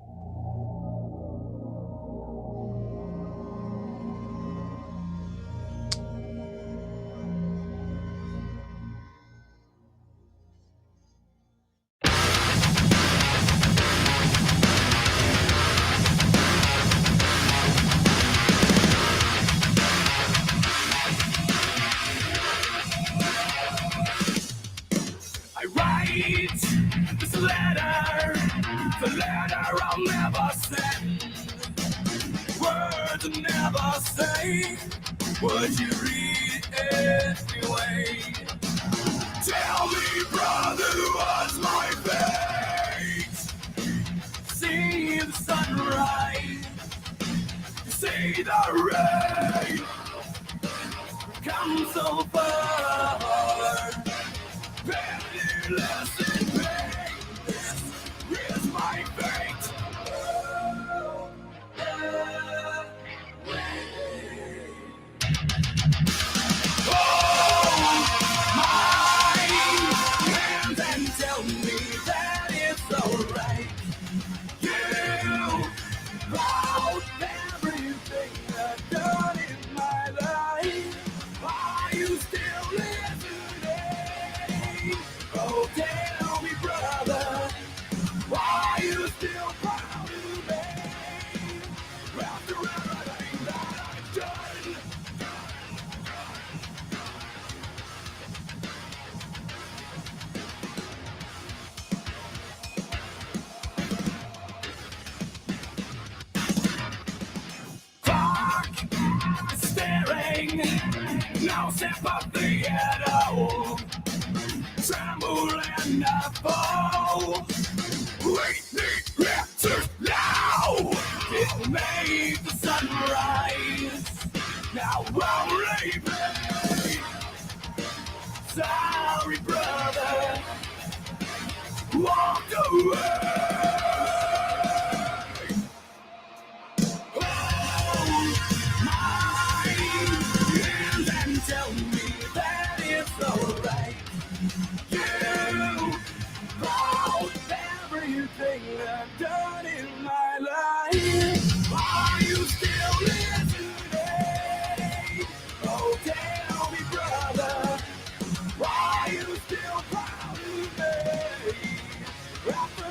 C: This letter, the letter I'll never send. Words I'll never say. Would you read it anyway? Tell me, brother, what's my fate? See the sunrise, see the rain. Come so far, penniless in vain. This is my fate. Hold my hand and tell me that it's alright. You about everything I've done in my life. Are you still listening? Oh, tell me, brother, are you still proud of me? After everything that I've done. Fuck, staring, no sympathy at all. Tremble and I fall. We need answers now. It made the sunrise. Now I'm leaving. Sorry, brother. Walk away. Hold my hand and tell me that it's alright. You about everything I've done in my life. Are you still listening? Oh, tell me, brother, are you still proud of me? After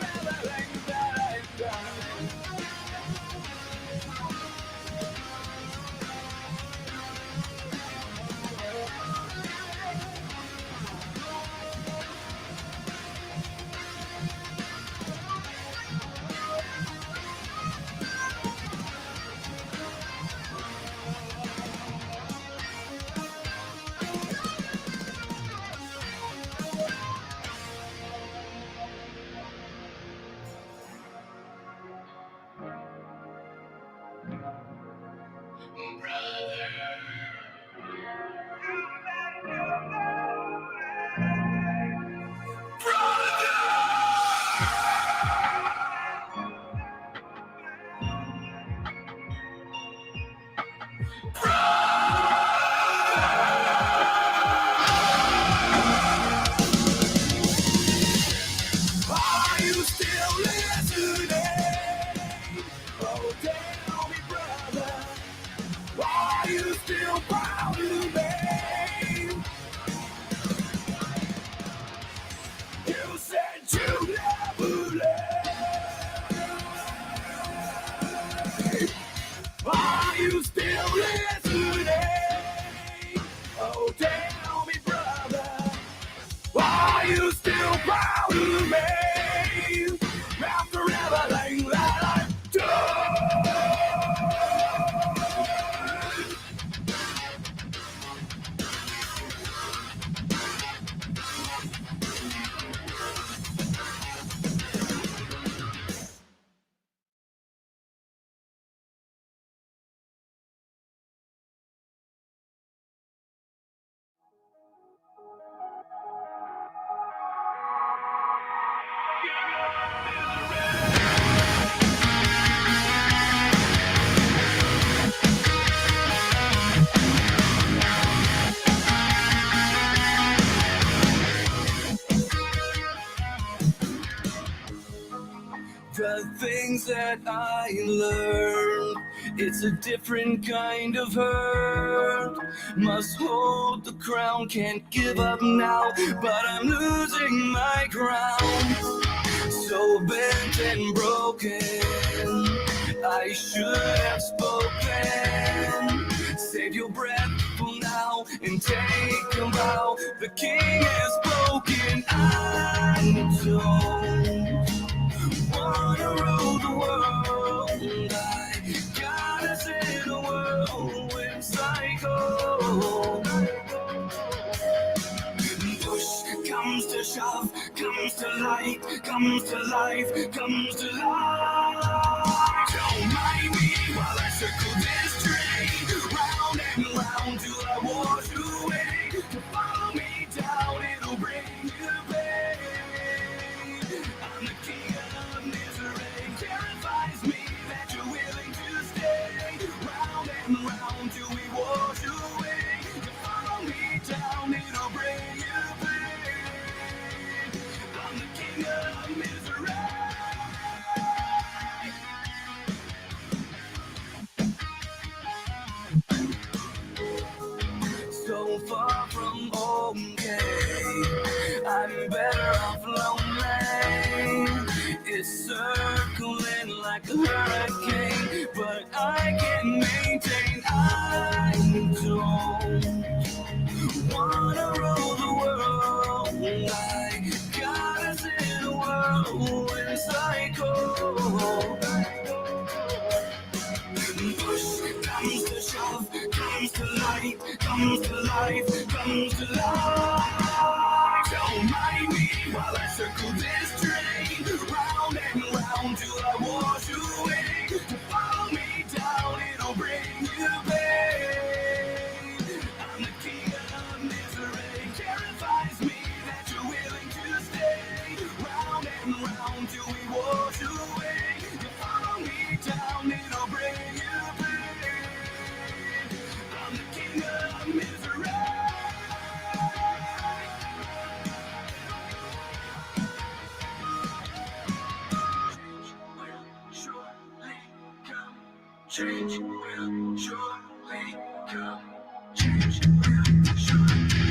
C: still proud of me. After everything that I've done. The things that I learned, it's a different kind of hurt. Must hold the crown, can't give up now, but I'm losing my ground. So bent and broken, I should have spoken. Save your breath for now and take a bow. The king is broken. I don't wanna rule the world. I gotta set a whirlwind cycle. Push comes to shove, comes to light, comes to life, comes to life. Don't mind me while I circle this train, round and round till I wash away. To follow me down, it'll bring you pain. I'm the king of misery. Terrifies me that you're willing to stay, round and round till we wash away. To follow me down, it'll bring you pain. I'm the king of misery. So far from okay, I'm better off lonely. It's circling like a hurricane, but I can maintain. I don't wanna rule the world. I gotta set a whirlwind cycle. Push comes to shove, comes to light, comes to life, comes to life. Don't mind me while I circle this train, round and round till I wash away. To follow me down, it'll bring you pain. I'm the king of misery. Terrifies me that you're willing to stay, round and round till we wash away. To follow me down, it'll bring you pain. I'm the king of misery. Change will surely come. Change will surely come.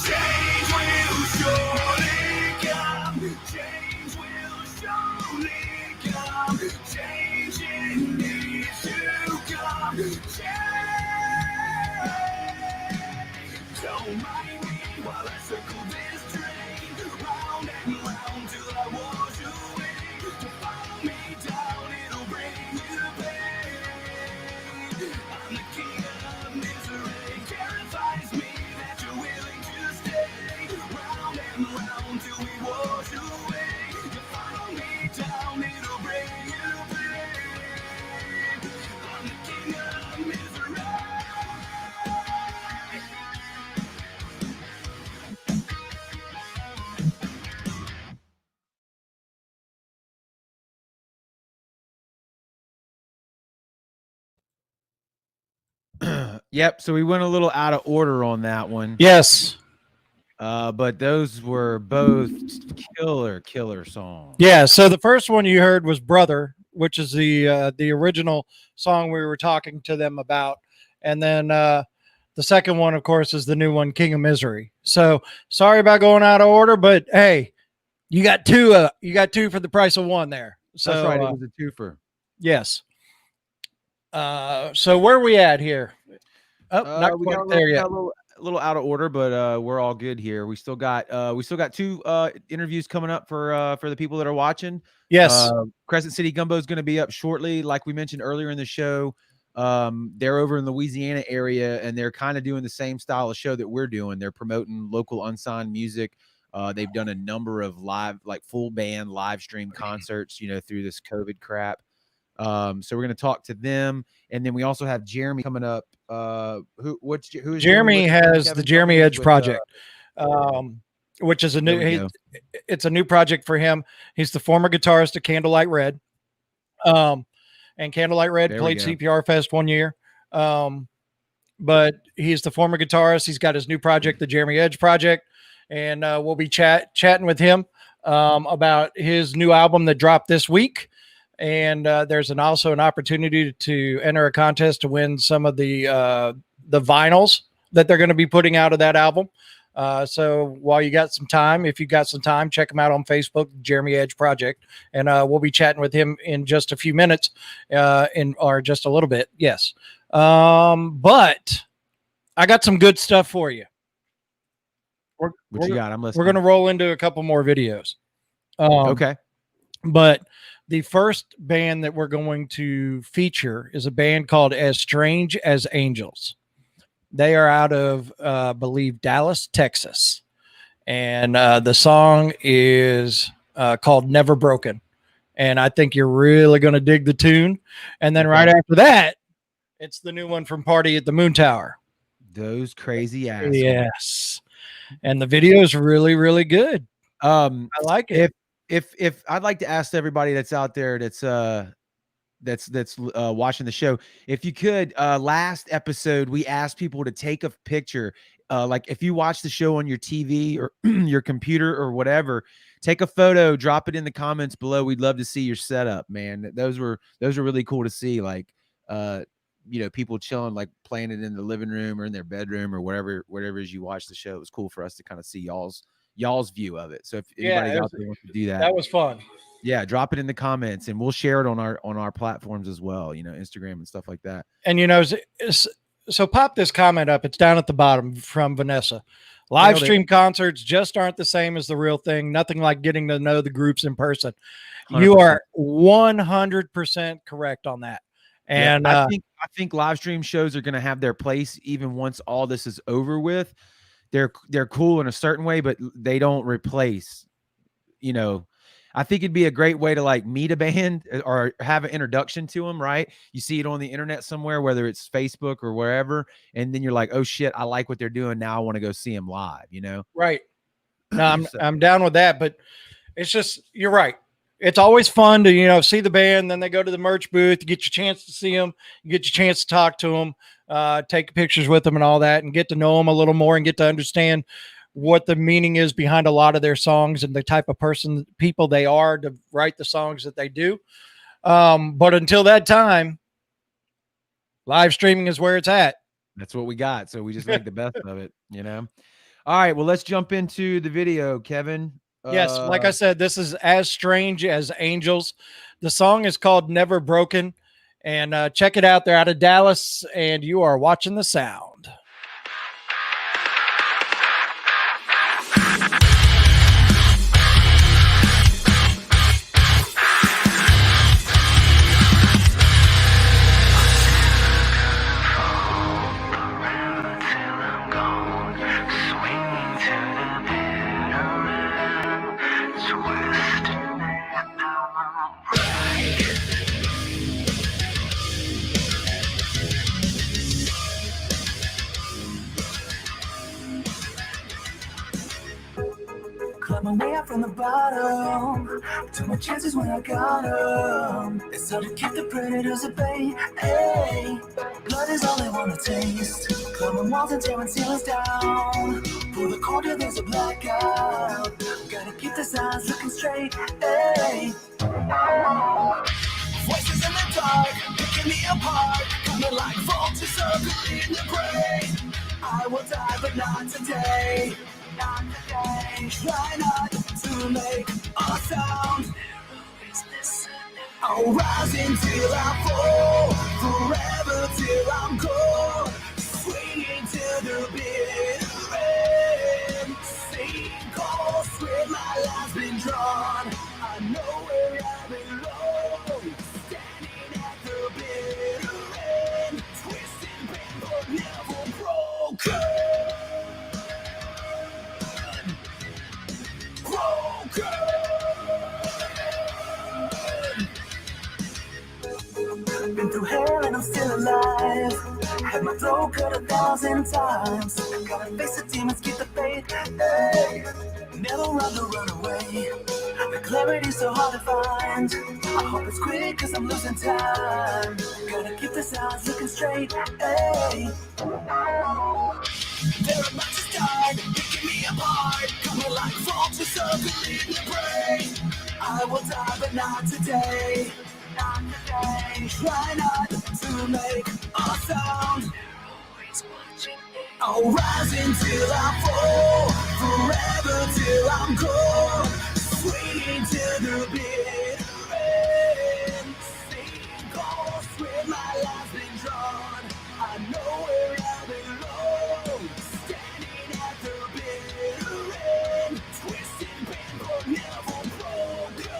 C: Change will surely come. Change will surely come. Change it needs to come. Change. Don't mind me while I circle this train, round and round till I wash away. To follow me down, it'll bring you pain. I'm the king of misery. Terrifies me that you're willing to stay, round and round till we wash away. To follow me down, it'll bring you pain. I'm the king of misery.
A: Yep. So we went a little out of order on that one.
B: Yes.
A: But those were both killer songs.
B: Yeah. So the first one you heard was "Brother," which is the original song we were talking to them about, and then the second one, of course, is the new one, "King of Misery." So sorry about going out of order, but hey, you got two. You got two for the price of one there. So
A: That's right. It was a twofer.
B: yes. So where are we at here? Oh, not
A: We
B: quite
A: got
B: there yet.
A: a little out of order, but we're all good here. We still got 2 interviews coming up for the people that are watching.
B: Yes.
A: Crescent City Gumbo is going to be up shortly, like we mentioned earlier in the show. They're over in the Louisiana area, and they're kind of doing the same style of show that we're doing. They're promoting local unsigned music. They've done a number of live, like full band live stream concerts, through this COVID crap. So we're going to talk to them, and then we also have Jeremy coming up. Who is
B: Jeremy has
A: Kevin?
B: the Jeremy Edge
A: with,
B: Project, which is a
A: there we
B: new.
A: go.
B: It's a new project for him. He's the former guitarist of Candlelight Red, and Candlelight Red
A: There we
B: played
A: go.
B: CPR Fest one year. But he's the former guitarist. He's got his new project, the Jeremy Edge Project, and we'll be chatting with him about his new album that dropped this week. And there's also an opportunity to enter a contest to win some of the vinyls that they're going to be putting out of that album. So while you got some time, if you got some time, check him out on Facebook, Jeremy Edge Project, and we'll be chatting with him in just a few minutes, or just a little bit. Yes. But I got some good stuff for you.
A: What you got? I'm listening.
B: We're going to roll into a couple more videos.
A: Okay.
B: But the first band that we're going to feature is a band called As Strange as Angels. They are out of, I believe, Dallas, Texas. And the song is called Never Broken. And I think you're really going to dig the tune. And then right after that, it's the new one from Party at the Moon Tower.
A: Those crazy assholes.
B: Yes. And the video is really, really good. I like it.
A: If I'd like to ask everybody that's out there that's watching the show, if you could, last episode we asked people to take a picture, like if you watch the show on your TV or your computer or whatever, take a photo, drop it in the comments below. We'd love to see your setup, man. Those were really cool to see, like people chilling, like playing it in the living room or in their bedroom or whatever as you watch the show. It was cool for us to kind of see y'all's view of it. So if anybody out there wants to do
B: that was fun.
A: Yeah, drop it in the comments and we'll share it on our platforms as well, Instagram and stuff like that.
B: And so pop this comment up. It's down at the bottom from Vanessa. Live stream concerts just aren't the same as the real thing. Nothing like getting to know the groups in person. 100%. You are 100% correct on that. And
A: I think live stream shows are going to have their place even once all this is over with. They're cool in a certain way, but they don't replace, I think it'd be a great way to like meet a band or have an introduction to them, right? You see it on the internet somewhere, whether it's Facebook or wherever, and then you're like, oh shit, I like what they're doing. Now I want to go see them live,
B: Right. No, I'm down with that, but it's just, you're right. It's always fun to, see the band, then they go to the merch booth, you get your chance to see them, you get your chance to talk to them, take pictures with them and all that, and get to know them a little more and get to understand what the meaning is behind a lot of their songs and the type of people they are to write the songs that they do. But until that time, live streaming is where it's at.
A: That's what we got. So we just make the best of it, All right, well, let's jump into the video, Kevin.
B: Yes, like I said, this is As Strange as Angels. The song is called Never Broken. And check it out. They're out of Dallas, and you are watching The Sound.
C: Climb my way up from the bottom. Took my chances when I got them. It's hard to keep the predators at bay. Hey, blood is all they wanna taste. Climbing walls and tearing ceilings down. Pull the cord till there's a blackout. Gotta keep the signs looking straight. Hey, voices in the dark, picking me apart. Coming like vultures circling the brain. I will die, but not today. Not today. Try not to make a sound. I'll rise until I fall. Forever till I'm gone. Swing Been through hell and I'm still alive. Had my throat cut 1,000 times. Gotta face the demons, keep the faith. Hey, never run to run away. The clarity's so hard to find. I hope it's quick cause I'm losing time. Gotta keep the eyes looking straight. Hey, they're about to start picking me apart. Coming like vultures circling the brain. I will die but not today. Not today. Try not to make a sound. They're always watching me. I'll rise until I fall. Forever till I'm gone. Swinging to the bitter end. Seeing ghosts with my life's been drawn. I know where I belong. Standing at the bitter end. Twisted pain but never broken.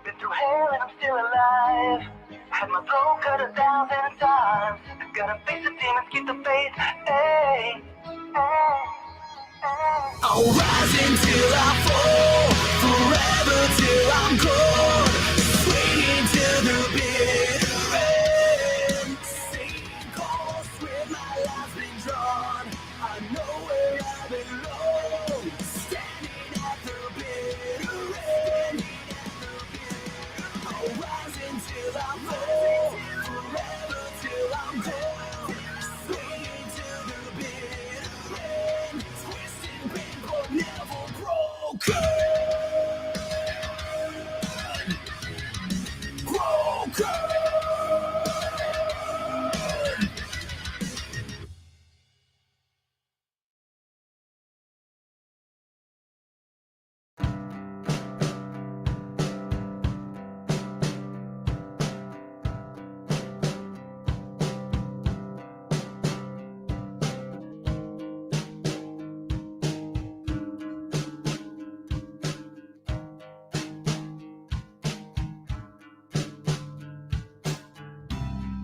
C: Been through hell and I'm still alive. Had my throat cut 1,000 times. Gotta face the demons, keep the faith. Hey, hey, hey. I'll rise until I fall. Forever till I'm gone. Swinging to the bitter end. Seeing ghosts with my life's been drawn. I know where I belong. Standing at the bitter end. I'll rise until I fall. Forever till I'm gone. Swinging to the bitter end. Twisting pain but never broken. Broken.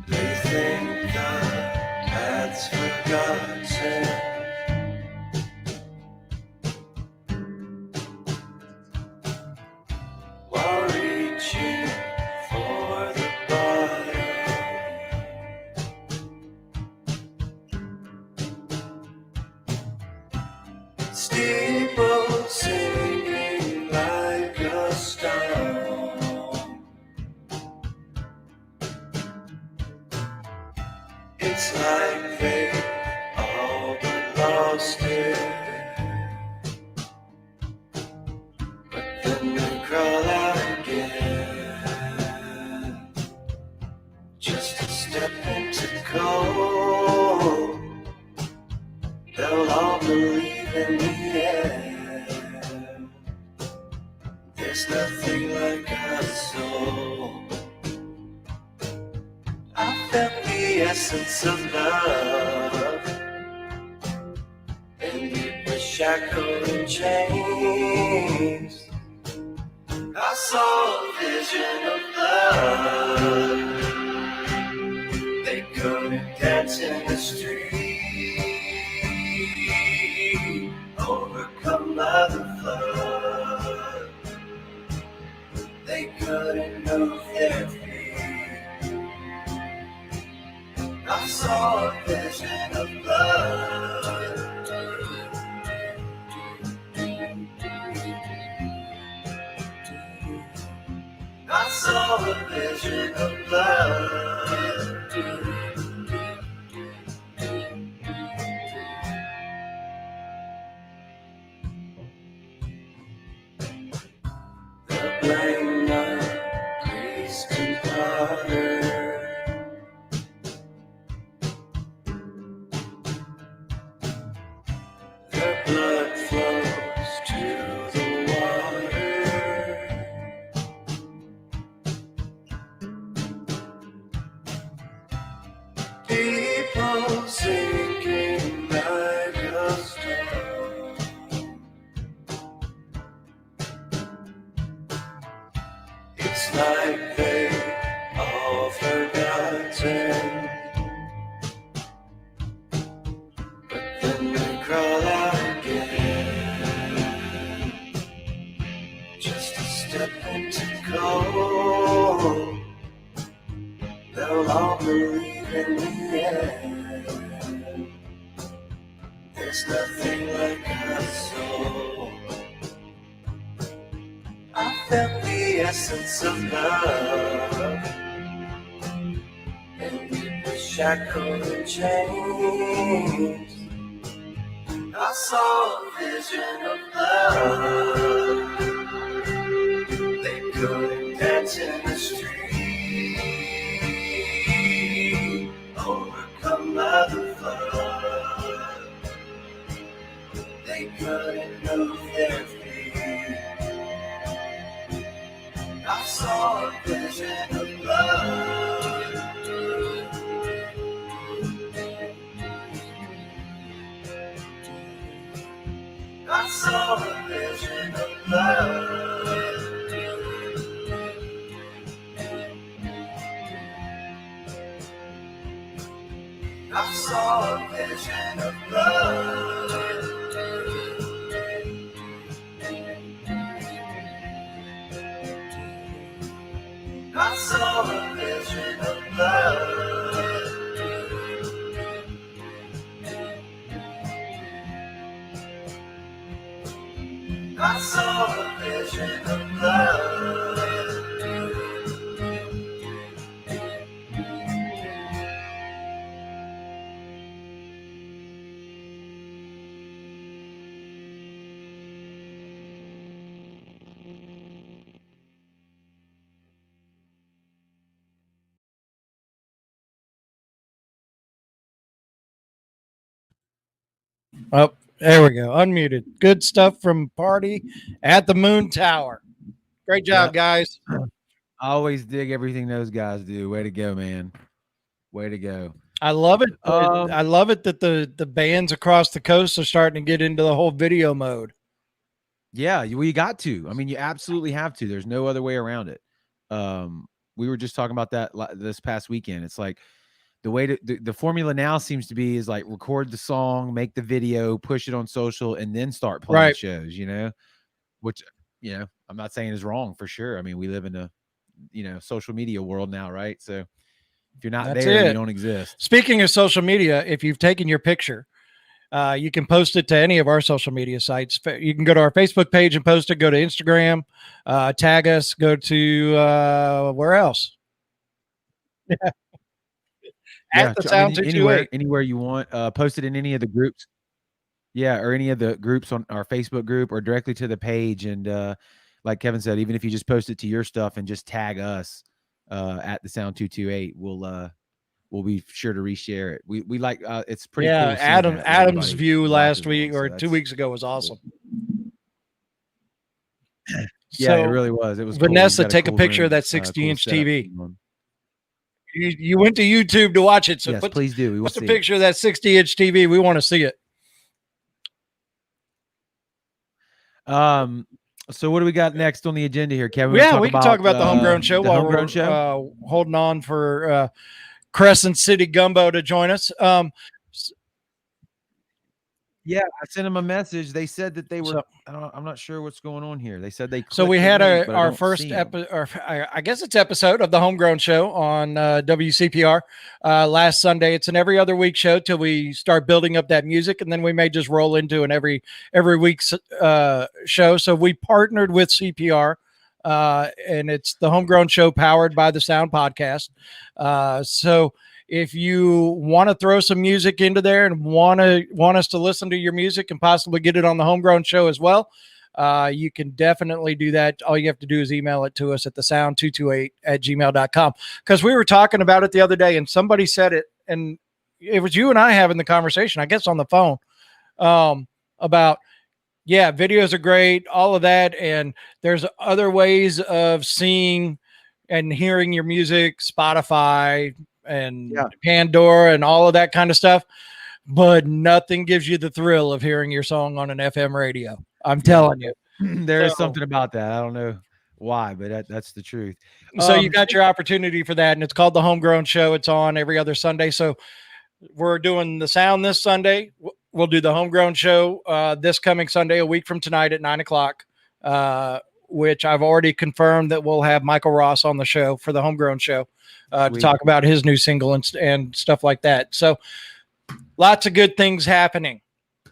F: They think our paths forgotten. While reaching for the bottom, steeple singing like a stone. It's like they all but lost it, but then they crawl out again, just to step into cold. They'll all believe in the end. There's nothing like a soul. I felt the essence of love, and it was shackled in chains. I saw a vision of love. They couldn't dance in the street, overcome by the flood. They couldn't move their feet. I saw a vision of blood. I saw a vision of blood. The blame of priest and father. blood flows to the water. People sinking like a stone. It's like they all forgotten, but then they crawl out again, just a step into cold. They'll all believe in the end. There's nothing like a soul. I felt the essence of love, and we were shackled in chains. I saw a vision of love. They couldn't dance in the street, overcome by the flood. They couldn't move their feet. I saw a vision of love. I saw a vision of love. I saw a vision of love. I saw a vision of love. I saw a vision of love.
B: Oh, there we go. Unmuted. Good stuff from Party at the Moon Tower. Great job,
A: Yep.
B: guys.
A: I always dig everything those guys do. Way to go, man. Way to go.
B: I love it. I love it that the bands across the coast are starting to get into the whole video mode.
A: Yeah, well, you got to. I mean, you absolutely have to. There's no other way around it. We were just talking about that this past weekend. It's like the way to the formula now seems to be is like record the song, make the video, push it on social, and then start playing
B: Right.
A: shows, you know, which, you know, I'm not saying is wrong for sure. I mean, we live in a, you know, social media world now, right? So if you're not
B: That's
A: there,
B: it.
A: you don't exist.
B: Speaking of social media, if you've taken your picture, you can post it to any of our social media sites. You can go to our Facebook page and post it. Go to Instagram, tag us. Go to where else? At the Sound 228.
A: Anywhere you want. Post it in any of the groups. Yeah, or any of the groups on our Facebook group or directly to the page. And like Kevin said, even if you just post it to your stuff and just tag us at the Sound 228, we'll be sure to reshare it. We like it's pretty cool.
B: Adam's view last week or 2 weeks ago was awesome.
A: Yeah, it really was. It was
B: Vanessa,
A: cool.
B: take a picture of that 60-inch TV. You went to YouTube to watch it, so
A: yes, please do. We want
B: post a picture of that 60-inch TV. We want to see it.
A: So what do we got next on the agenda here, Kevin?
B: We can talk about the Homegrown Show while we're holding on for Crescent City Gumbo to join us.
A: Yeah, I sent them a message. They said that they were. I'm not sure what's going on here. They said they.
B: So we had our first episode, I guess it's episode of the Homegrown Show on WCPR last Sunday. It's an every other week show till we start building up that music, and then we may just roll into an every week's show. So we partnered with CPR. And it's the Homegrown Show powered by the Sound Podcast. So if you want to throw some music into there and want us to listen to your music and possibly get it on the Homegrown Show as well, you can definitely do that. All you have to do is email it to us at thesound228@gmail.com. Because we were talking about it the other day and somebody said it, and it was you and I having the conversation, I guess on the phone. about, yeah, videos are great, all of that. And there's other ways of seeing and hearing your music, Spotify and Pandora and all of that kind of stuff. But nothing gives you the thrill of hearing your song on an FM radio. I'm telling you.
A: There is something about that. I don't know why, but that's the truth.
B: So you got your opportunity for that, and it's called The Homegrown Show. It's on every other Sunday. So we're doing the sound this Sunday. We'll do the Homegrown Show this coming Sunday, a week from tonight at 9:00, which I've already confirmed that we'll have Michael Ross on the show for the Homegrown Show to talk about his new single and stuff like that. So lots of good things happening.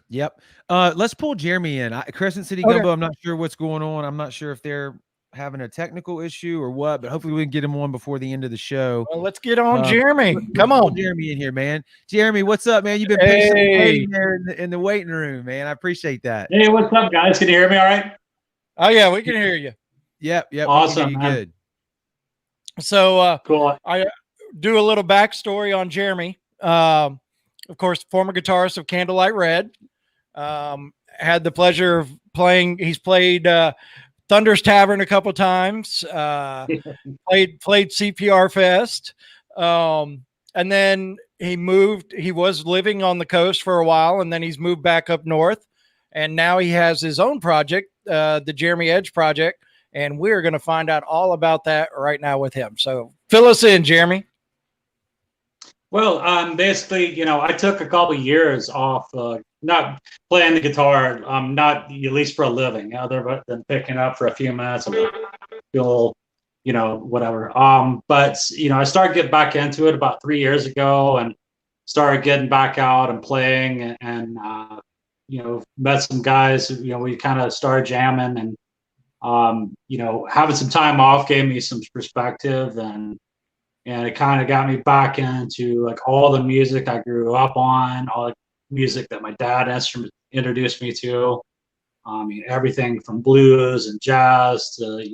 A: Yep. Let's pull Jeremy in. Crescent City Gumbo, I'm not sure what's going on. I'm not sure if they're having a technical issue or what, but hopefully we can get him on before the end of the show.
B: Well, let's get on Jeremy. Come on.
A: Jeremy in here, man. Jeremy, what's up, man? You've been patiently waiting there in the waiting room, man. I appreciate that.
G: Hey, what's up, guys? Can you hear me all right?
B: Oh, yeah, we can hear you.
A: Yep.
G: Awesome,
A: man. Good.
B: So
G: cool.
B: I do a little backstory on Jeremy. Of course, former guitarist of Candlelight Red. Had the pleasure of playing. He's played Thunder's Tavern a couple times. Played CPR Fest. And then he moved. He was living on the coast for a while, and then he's moved back up north. And now he has his own project, the Jeremy Edge Project. And we're going to find out all about that right now with him. So fill us in, Jeremy.
G: Well, basically, I took a couple years off, not playing the guitar, not at least for a living, other than picking up for a few minutes and feel, whatever. But I started getting back into it about 3 years ago and started getting back out and playing and met some guys. We kind of started jamming and having some time off gave me some perspective and it kind of got me back into like all the music I grew up on, all the music that my dad introduced me to. Everything from blues and jazz to,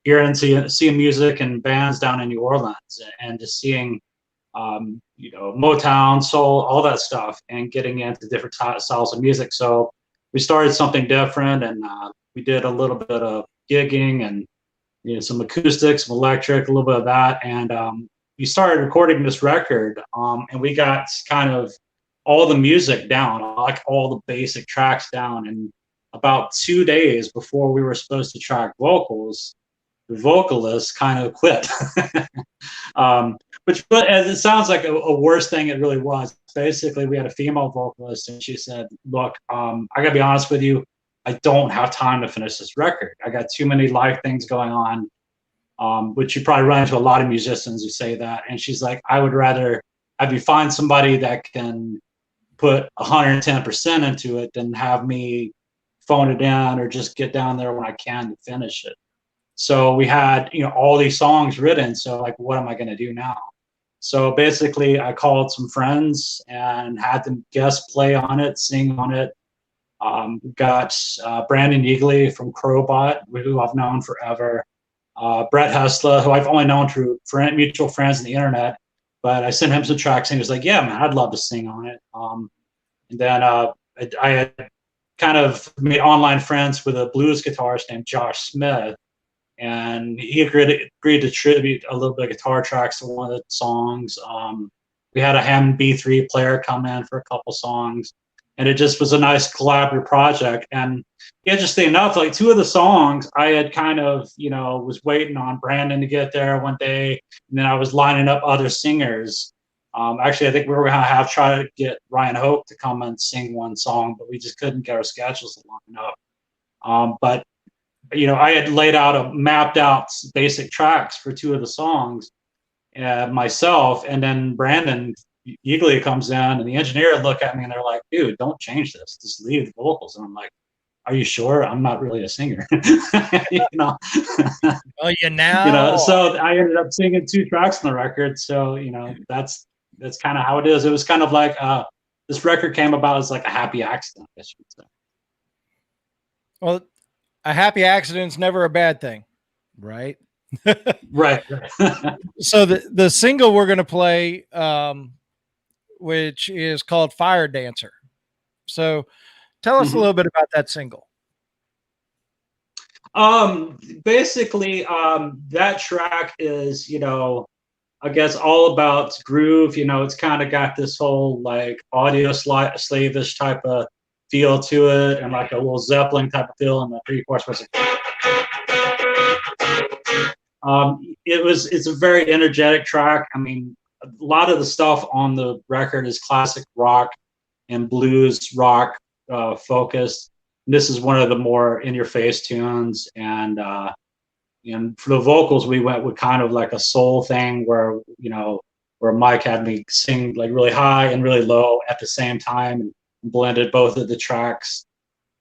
G: hearing and seeing music and bands down in New Orleans and just seeing, Motown, soul, all that stuff and getting into different styles of music. So we started something different and we did a little bit of gigging and some acoustics, some electric, a little bit of that. And we started recording this record and we got kind of all the music down, like all the basic tracks down. And about 2 days before we were supposed to track vocals, the vocalist kind of quit. But as it sounds like a worse thing, it really was. Basically, we had a female vocalist and she said, look, I gotta be honest with you, I don't have time to finish this record. I got too many life things going on, which you probably run into a lot of musicians who say that. And she's like, I would rather have you find somebody that can put 110% into it than have me phone it in or just get down there when I can to finish it. So we had, all these songs written. So like, what am I going to do now? So basically I called some friends and had them guest play on it, sing on it. Got Brandon Yeagley from Crowbot, who I've known forever. Brett Hessler, who I've only known through mutual friends on the internet, but I sent him some tracks and he was like, yeah, man, I'd love to sing on it. And then I had kind of made online friends with a blues guitarist named Josh Smith, and he agreed to tribute a little bit of guitar tracks to one of the songs. We had a Hammond B3 player come in for a couple songs. And it just was a nice collaborative project. And interesting enough, like 2 of the songs I had kind of, was waiting on Brandon to get there one day. And then I was lining up other singers. Actually, I think we were going to try to get Ryan Hope to come and sing one song, but we just couldn't get our schedules to line up. But, I had mapped out basic tracks for 2 of the songs myself. And then Brandon Yeagley comes in and the engineer look at me and they're like, dude, don't change this. Just leave the vocals. And I'm like, are you sure? I'm not really a singer.
B: Well,
G: so I ended up singing 2 tracks on the record. So, that's kind of how it is. It was kind of like this record came about as like a happy accident, I guess you would say.
B: Well, a happy accident's never a bad thing.
A: Right.
G: Right.
B: So the single we're going to play, which is called Fire Dancer. So Tell us a little bit about that single.
G: Basically, that track is, I guess all about groove. It's kind of got this whole like audio slavish type of feel to it, and like a little Zeppelin type of feel, and the pre-chorus was it's a very energetic track. I mean, a lot of the stuff on the record is classic rock and blues rock focused. And this is one of the more in-your-face tunes, and for the vocals, we went with kind of like a soul thing where Mike had me sing like really high and really low at the same time, and blended both of the tracks.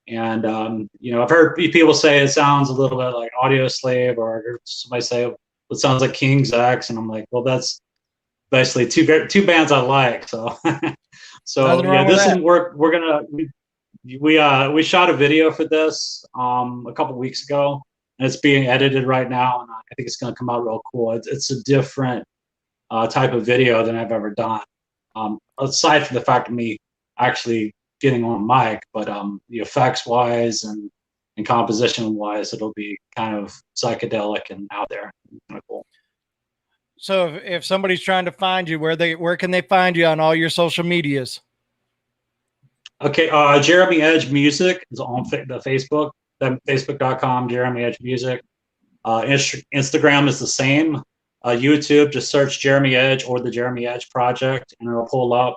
G: And I've heard people say it sounds a little bit like Audio Slave, or somebody say it sounds like King's X, and I'm like, well, that's basically two bands I like. So so yeah, this is we're gonna we shot a video for this a couple weeks ago, and it's being edited right now, and I think it's gonna come out real cool. It's a different type of video than I've ever done. Aside from the fact of me actually getting on mic, but the effects wise and composition wise, it'll be kind of psychedelic and out there. Kind of cool.
B: So if somebody's trying to find you, where can they find you on all your social medias?
G: Okay, Jeremy Edge Music is on the Facebook, facebook.com, Jeremy Edge Music. Instagram is the same. YouTube, just search Jeremy Edge or the Jeremy Edge Project, and it'll pull up.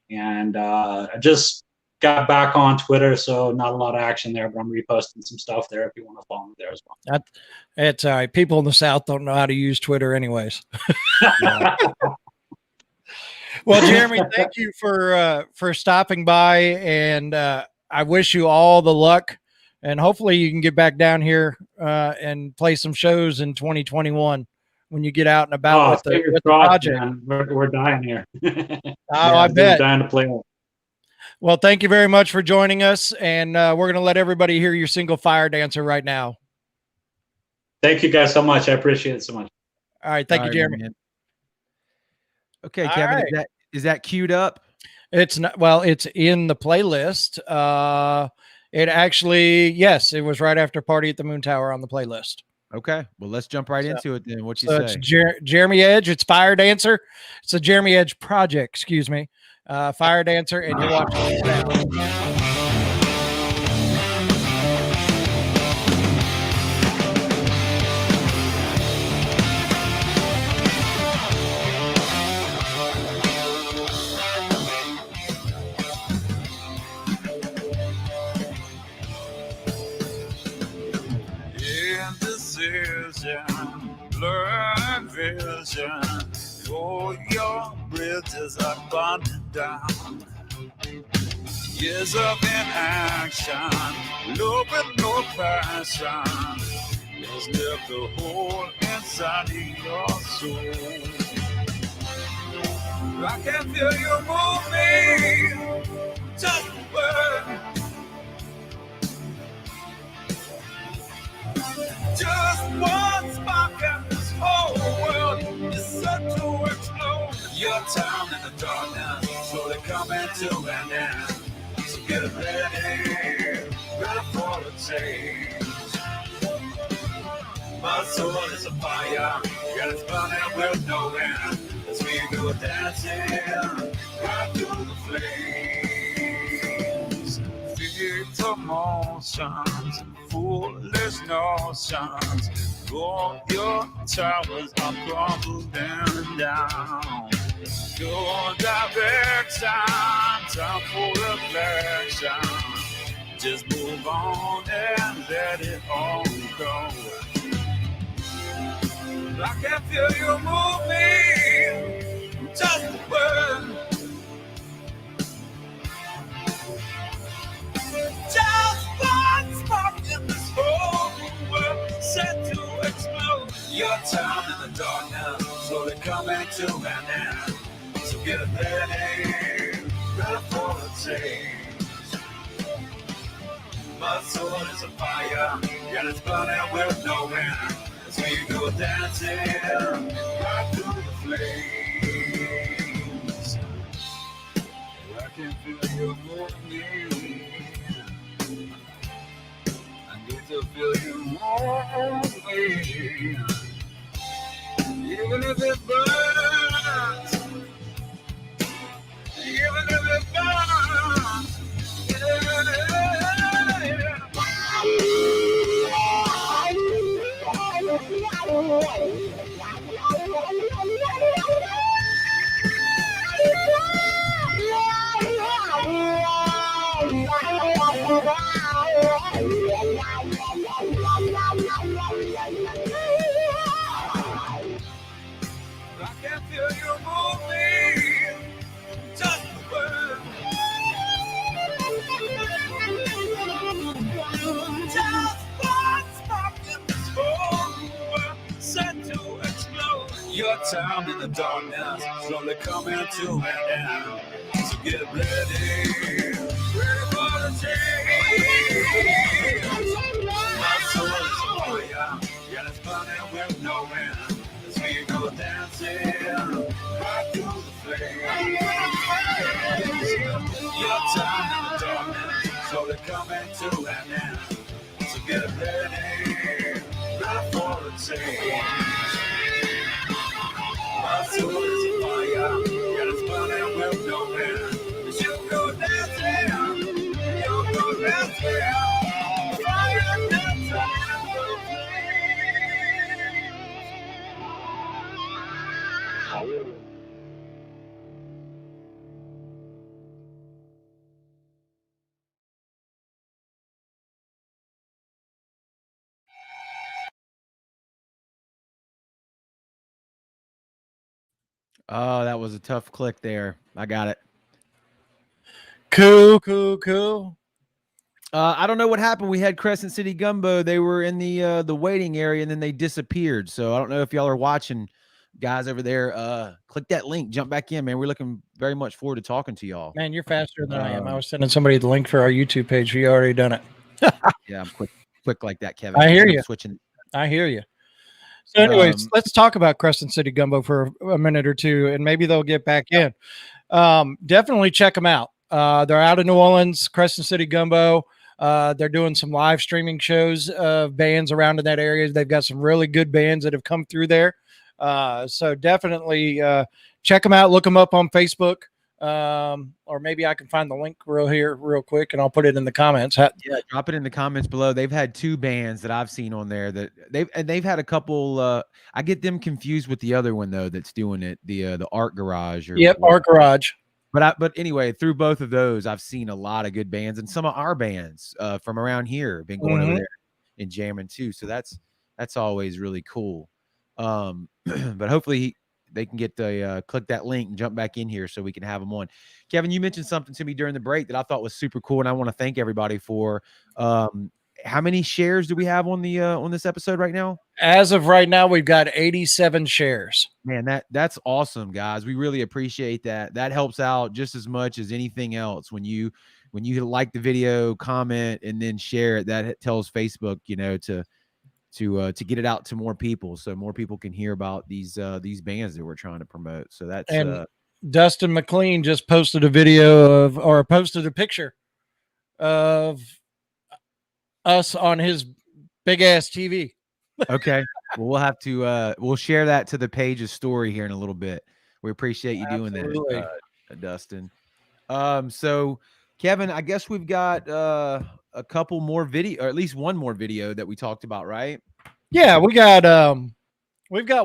G: And I just got back on Twitter, so not a lot of action there, but I'm reposting some stuff there if you want to follow me there as well.
B: It's all right. People in the South don't know how to use Twitter anyways. Well, Jeremy, thank you for stopping by, and I wish you all the luck, and hopefully you can get back down here and play some shows in 2021 when you get out and about with the project.
G: We're dying here.
B: I bet.
G: Dying to play.
B: Well, thank you very much for joining us, and we're going to let everybody hear your single Fire Dancer right now.
G: Thank you guys so much. I appreciate it so much.
B: All right. Thank you, Jeremy.
A: Man. Okay, Kevin, is that queued up?
B: It's not. Well, it's in the playlist. It actually, yes, it was right after Party at the Moon Tower on the playlist.
A: Okay, well, let's jump right into it then. What you say?
B: It's Jeremy Edge. It's Fire Dancer. It's a Jeremy Edge project. Excuse me. Fire Dancer, and you're watching it now.
H: Blurred vision, oh, your bridges are burning down. Years of inaction, love with no passion, has left a hole inside of your soul. I can feel you moving, just burn. Just one spark and this whole world is set to explode. Your time in the darkness, slowly coming to an end. So get ready for a change. My soul is a fire, and it's burning with no end. As we go dancing right through the flames. Fatal motions, foolish notions. All your towers are crumbling down. Your direction, time for reflection. Just move on and let it all go. I can feel you moving, just a word. Just one spark in this whole world set to explode. Your time in the darkness, slowly coming to an end. So get ready for a change. My soul is a fire, and it's burning with no end. As we go dancing right through the flames. I can feel you moving. I need to feel you moving. Even if it burns. Even if it burns. I can feel you moving. Just the word. Just one spark in this whole world set to explode. Your time in the darkness slowly coming to an end. So get ready for the change. My soul is fire, yeah, it's burning with no end. As we go dancing right through the flames. Your time in the darkness slowly coming to an end. So get ready for the change. My soul is fire, yeah, it's burning with no end. As you go dancing, you go dancing. Fire dancing.
A: Oh, that was a tough click there. I got it.
B: Cool.
A: I don't know what happened. We had Crescent City Gumbo. They were in the waiting area and then they disappeared. So I don't know if y'all are watching, guys over there. Click that link, jump back in, man. We're looking very much forward to talking to y'all.
B: Man, you're faster than I am. I was sending somebody the link for our YouTube page. You already done it.
A: Yeah, I'm quick like that, Kevin.
B: I hear you.
A: Switching.
B: I hear you. So, anyways, let's talk about Crescent City Gumbo for a minute or two, and maybe they'll get back in. Definitely check them out. They're out of New Orleans, Crescent City Gumbo. They're doing some live streaming shows of bands around in that area. They've got some really good bands that have come through there. So definitely check them out. Look them up on Facebook. Or maybe I can find the link real quick and I'll put it in the comments.
A: Yeah, drop it in the comments below. They've had 2 bands that I've seen on there that they've had a couple. I get them confused with the other one though that's doing it, the Art Garage.
B: Yep, Art Garage.
A: But anyway, through both of those, I've seen a lot of good bands, and some of our bands from around here have been going over there and jamming too. So that's always really cool. But hopefully they can get the click that link and jump back in here so we can have them on. Kevin, you mentioned something to me during the break that I thought was super cool, and I want to thank everybody for. How many shares do we have on the on this episode right now?
B: As of right now, we've got 87 shares.
A: Man, that's awesome, guys. We really appreciate that. That helps out just as much as anything else. When you like the video, comment, and then share it, that tells Facebook, to get it out to more people, so more people can hear about these bands that we're trying to promote. So that's
B: Dustin McLean just posted a video posted a picture of us on his big ass TV.
A: Okay. Well, we'll have to we'll share that to the page's story here in a little bit. We appreciate you doing that, Dustin. So Kevin, I guess we've got a couple more video, or at least one more video that we talked about, right?
B: Yeah, we've got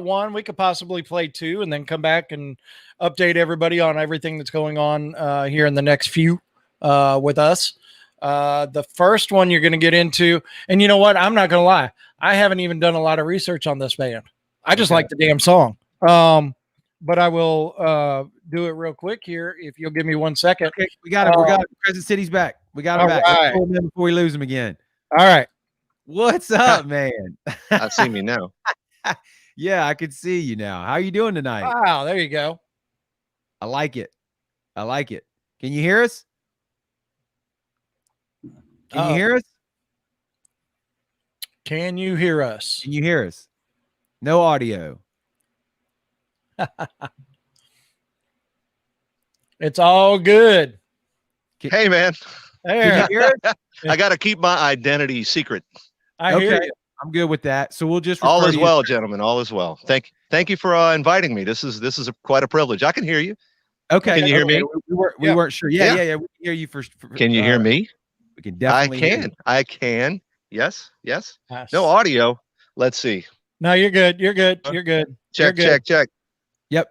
B: one. We could possibly play 2 and then come back and update everybody on everything that's going on here in the next few with us. The first one you're going to get into, and you know what? I'm not going to lie. I haven't even done a lot of research on this band. I just like the damn song. But I will do it real quick here if you'll give me 1 second.
A: Okay, we got it. We got it. Crescent City's back. We got him back.
B: Right.
A: Let's pull him in before we lose him again.
B: All right.
A: What's up, man?
I: I see me now.
A: Yeah, I can see you now. How are you doing tonight?
B: Wow, there you go.
A: I like it. I like it. Can you hear us? Can you hear us?
B: Can you hear us?
A: Can you hear us? No audio.
B: It's all good.
I: Hey, man.
B: There.
I: I got to keep my identity secret.
B: I hear you.
A: I'm good with that. So we'll just
I: All
A: refer
I: is
A: to you-
I: well, gentlemen. All is well. Thank you for inviting me. This is quite a privilege. I can hear you.
A: Okay.
I: Can you hear me?
A: We weren't sure. Yeah. We can hear you for
I: Can you hear me?
A: We can definitely. hear you.
I: I can. Yes.
B: Yes.
I: No audio. Let's see.
B: No, you're good. You're good. You're good.
I: Check.
A: Yep.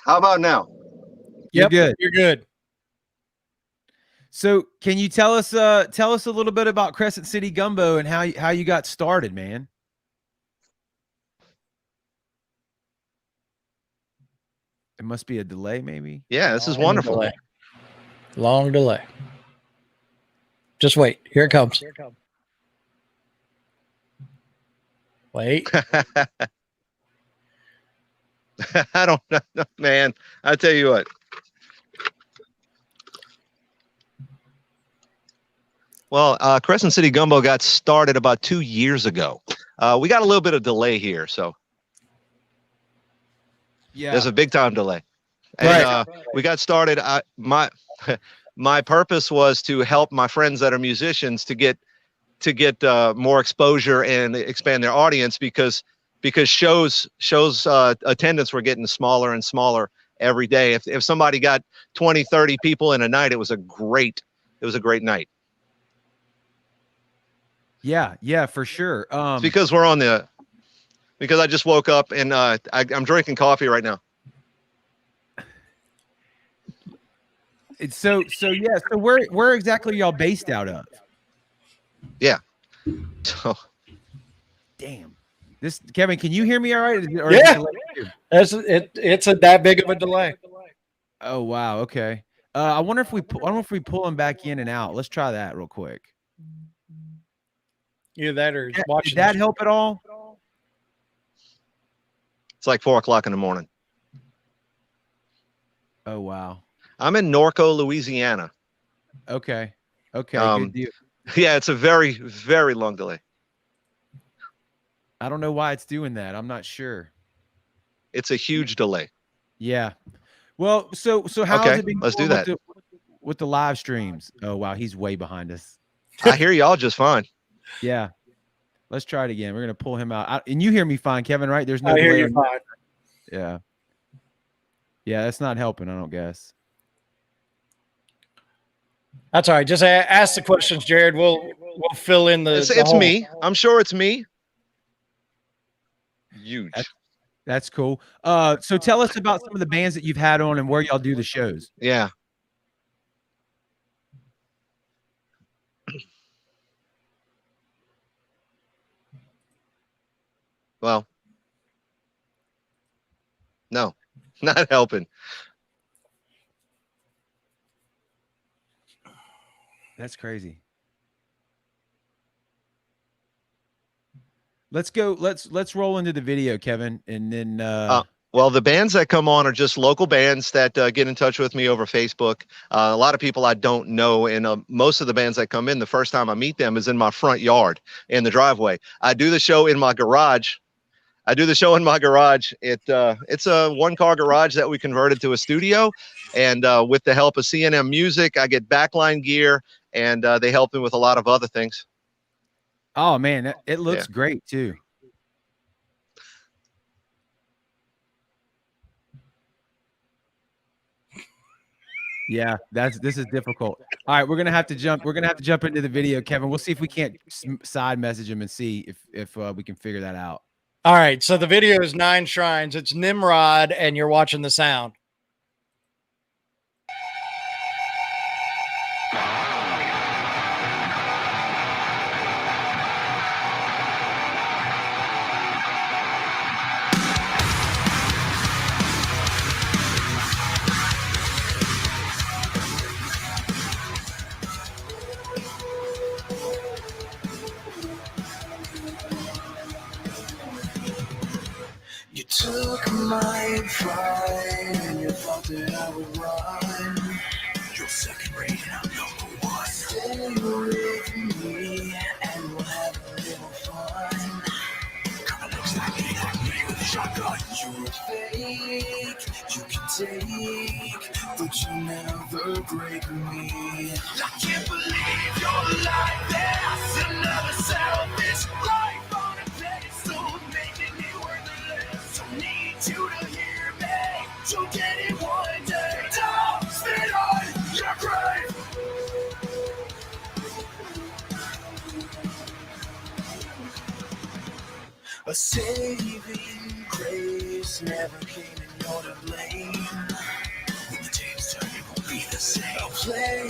I: How about now?
A: You're good.
B: You're good.
A: So can you tell us a little bit about Crescent City Gumbo and how you got started, man? It must be a delay, maybe.
I: Yeah, this is wonderful.
B: Delay. Long delay. Just wait. Here it comes. Wait.
I: I don't know, man. I tell you what. Well, Crescent City Gumbo got started about 2 years ago. We got a little bit of delay here, so there's a big time delay. And we got started. My purpose was to help my friends that are musicians to get more exposure and expand their audience because shows attendance were getting smaller and smaller every day. If somebody got 20, 30 people in a night, it was a great night.
A: Yeah, for sure.
I: It's because because I just woke up and I'm drinking coffee right now.
A: So where exactly are y'all based out of?
I: Yeah. So
A: damn. Kevin, can you hear me all right? Or
B: Yeah. It's that big of a delay.
A: Oh wow, okay. I wonder if we pull him back in and out. Let's try that real quick.
B: Either that or watching.
A: Did that help at all?
I: It's like 4 o'clock in the morning.
A: Oh wow.
I: I'm in Norco, Louisiana.
A: Okay. Good deal.
I: Yeah, it's a very, very long delay.
A: I don't know why it's doing that. I'm not sure.
I: It's a huge delay.
A: Yeah. Well, so how has it been
I: let's do
A: going
I: that.
A: with the live streams? Oh wow, he's way behind us.
I: I hear y'all just fine.
A: Yeah. Let's try it again. We're gonna pull him out. And you hear me fine, Kevin, right? There's no
B: I hear
A: delay
B: you
A: on-
B: fine.
A: Yeah. Yeah, that's not helping, I don't guess.
B: That's all right. Just ask the questions, Jared. We'll fill in the.
I: It's me. I'm sure it's me. Huge.
A: That's cool. So tell us about some of the bands that you've had on and where y'all do the shows.
I: Yeah. Well, no, not helping.
A: That's crazy. Let's go. Let's roll into the video, Kevin, and then.
I: Well, the bands that come on are just local bands that get in touch with me over Facebook. A lot of people I don't know, and most of the bands that come in, the first time I meet them is in my front yard in the driveway. I do the show in my garage. It's a one-car garage that we converted to a studio, and with the help of C&M Music, I get backline gear, and they help me with a lot of other things.
A: Oh man, it looks great too. Yeah, this is difficult. All right, we're gonna have to jump into the video, Kevin. We'll see if we can't side message him and see if we can figure that out.
B: All right, so the video is 9 Shrines. It's Nimrod, and you're watching the sound.
F: You took my pride and you thought that I would run. You're second rate and I'm number one. Stay with me and we'll have a little fun. Kinda looks like me with a shot. You're fake, you can take, but you never break me. I can't believe you're like this. Another selfish life on a pedestal, making me worthless. Don't need you to hear me. You'll get it one day. Don't spit on your grave. A saving grace never came and you're to blame. When the tape's turn, it won't be the same. I'll play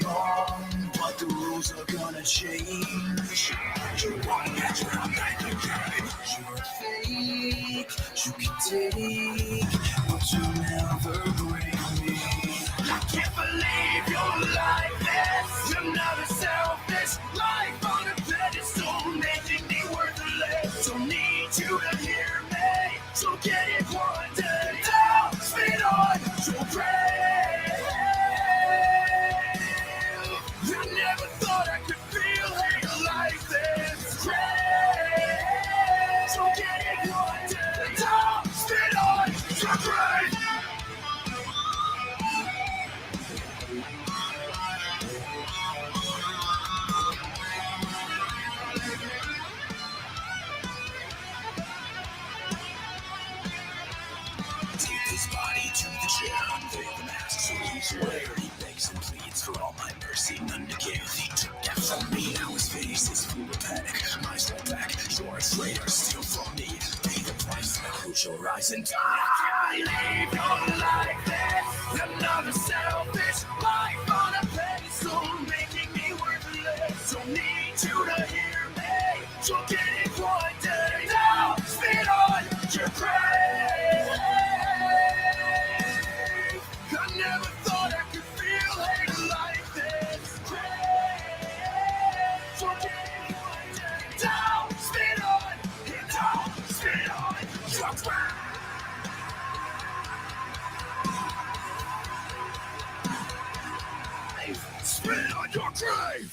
F: along, but the rules are gonna change. You wanna catch me, I'm not the game. You're fake, you can take, but you never break me. I can't believe you're like this. Another selfish life on a pedestal, making me worthless. Don't need you to hear me. So get it one day. Don't spit on your grave. I never thought I could feel hate like this. Grave. So get it one day. Don't spit on your grave. Take his body to the chair, unveil the mask so he's aware. He begs and pleads for all my mercy, none to give. He took death from me, now his face is full of panic. Eyes roll back, you're a traitor, steal from me. Pay the price, close your eyes and die. I leave your like this. Another selfish life on a pedestal, making me worthless. Don't need you to hear me. You'll get it one day. Now spit on your grave. I never thought I could feel hate like this. Grave. So get it one day. Don't spit on it. Don't spit on your grave. Spit on your grave.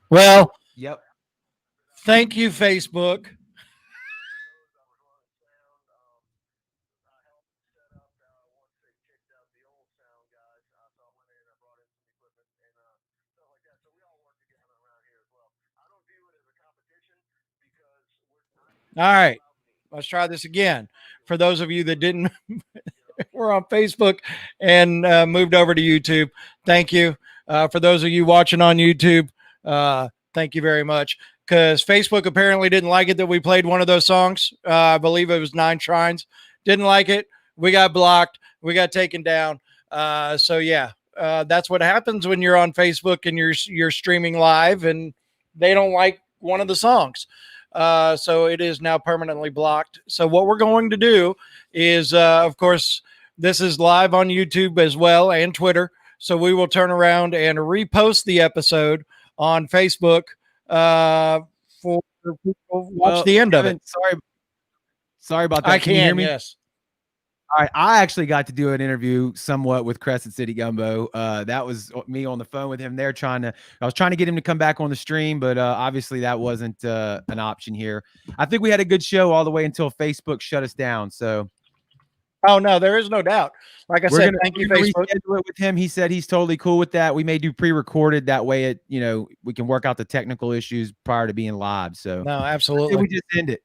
B: Well,
A: Yep.
B: thank you, Facebook. All right, let's try this again. For those of you that didn't, we're on Facebook and moved over to YouTube. Thank you. For those of you watching on YouTube, thank you very much. Because Facebook apparently didn't like it that we played one of those songs. I believe it was 9 Shrines. Didn't like it. We got blocked. We got taken down. So yeah, that's what happens when you're on Facebook and you're streaming live and they don't like one of the songs. So it is now permanently blocked. So what we're going to do is, of course, this is live on YouTube as well and Twitter. So we will turn around and repost the episode on Facebook for people watch the end
A: Kevin,
B: of it.
A: Sorry about that.
B: I
A: Can you hear me?
B: Yes.
A: All right, I actually got to do an interview somewhat with Crescent City Gumbo. That was me on the phone with him. I was trying to get him to come back on the stream, but obviously that wasn't an option here. I think we had a good show all the way until Facebook shut us down. So,
B: oh no, there is no doubt. Like I said, thank you, Facebook.
A: Reschedule it with him. He said he's totally cool with that. We may do pre-recorded that way. We can work out the technical issues prior to being live. So,
B: no, absolutely,
A: we just end it.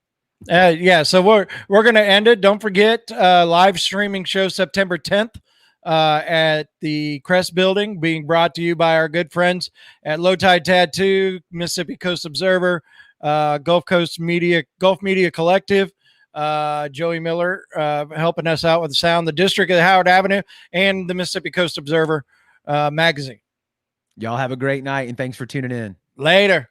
B: Yeah, so we're gonna end it. Don't forget, live streaming show September 10th at the Crest Building, being brought to you by our good friends at Low Tide Tattoo, Mississippi Coast Observer, Gulf Media Collective, Joey Miller helping us out with the sound, the District of Howard Avenue, and the Mississippi Coast Observer magazine.
A: Y'all have a great night, and thanks for tuning in.
B: Later.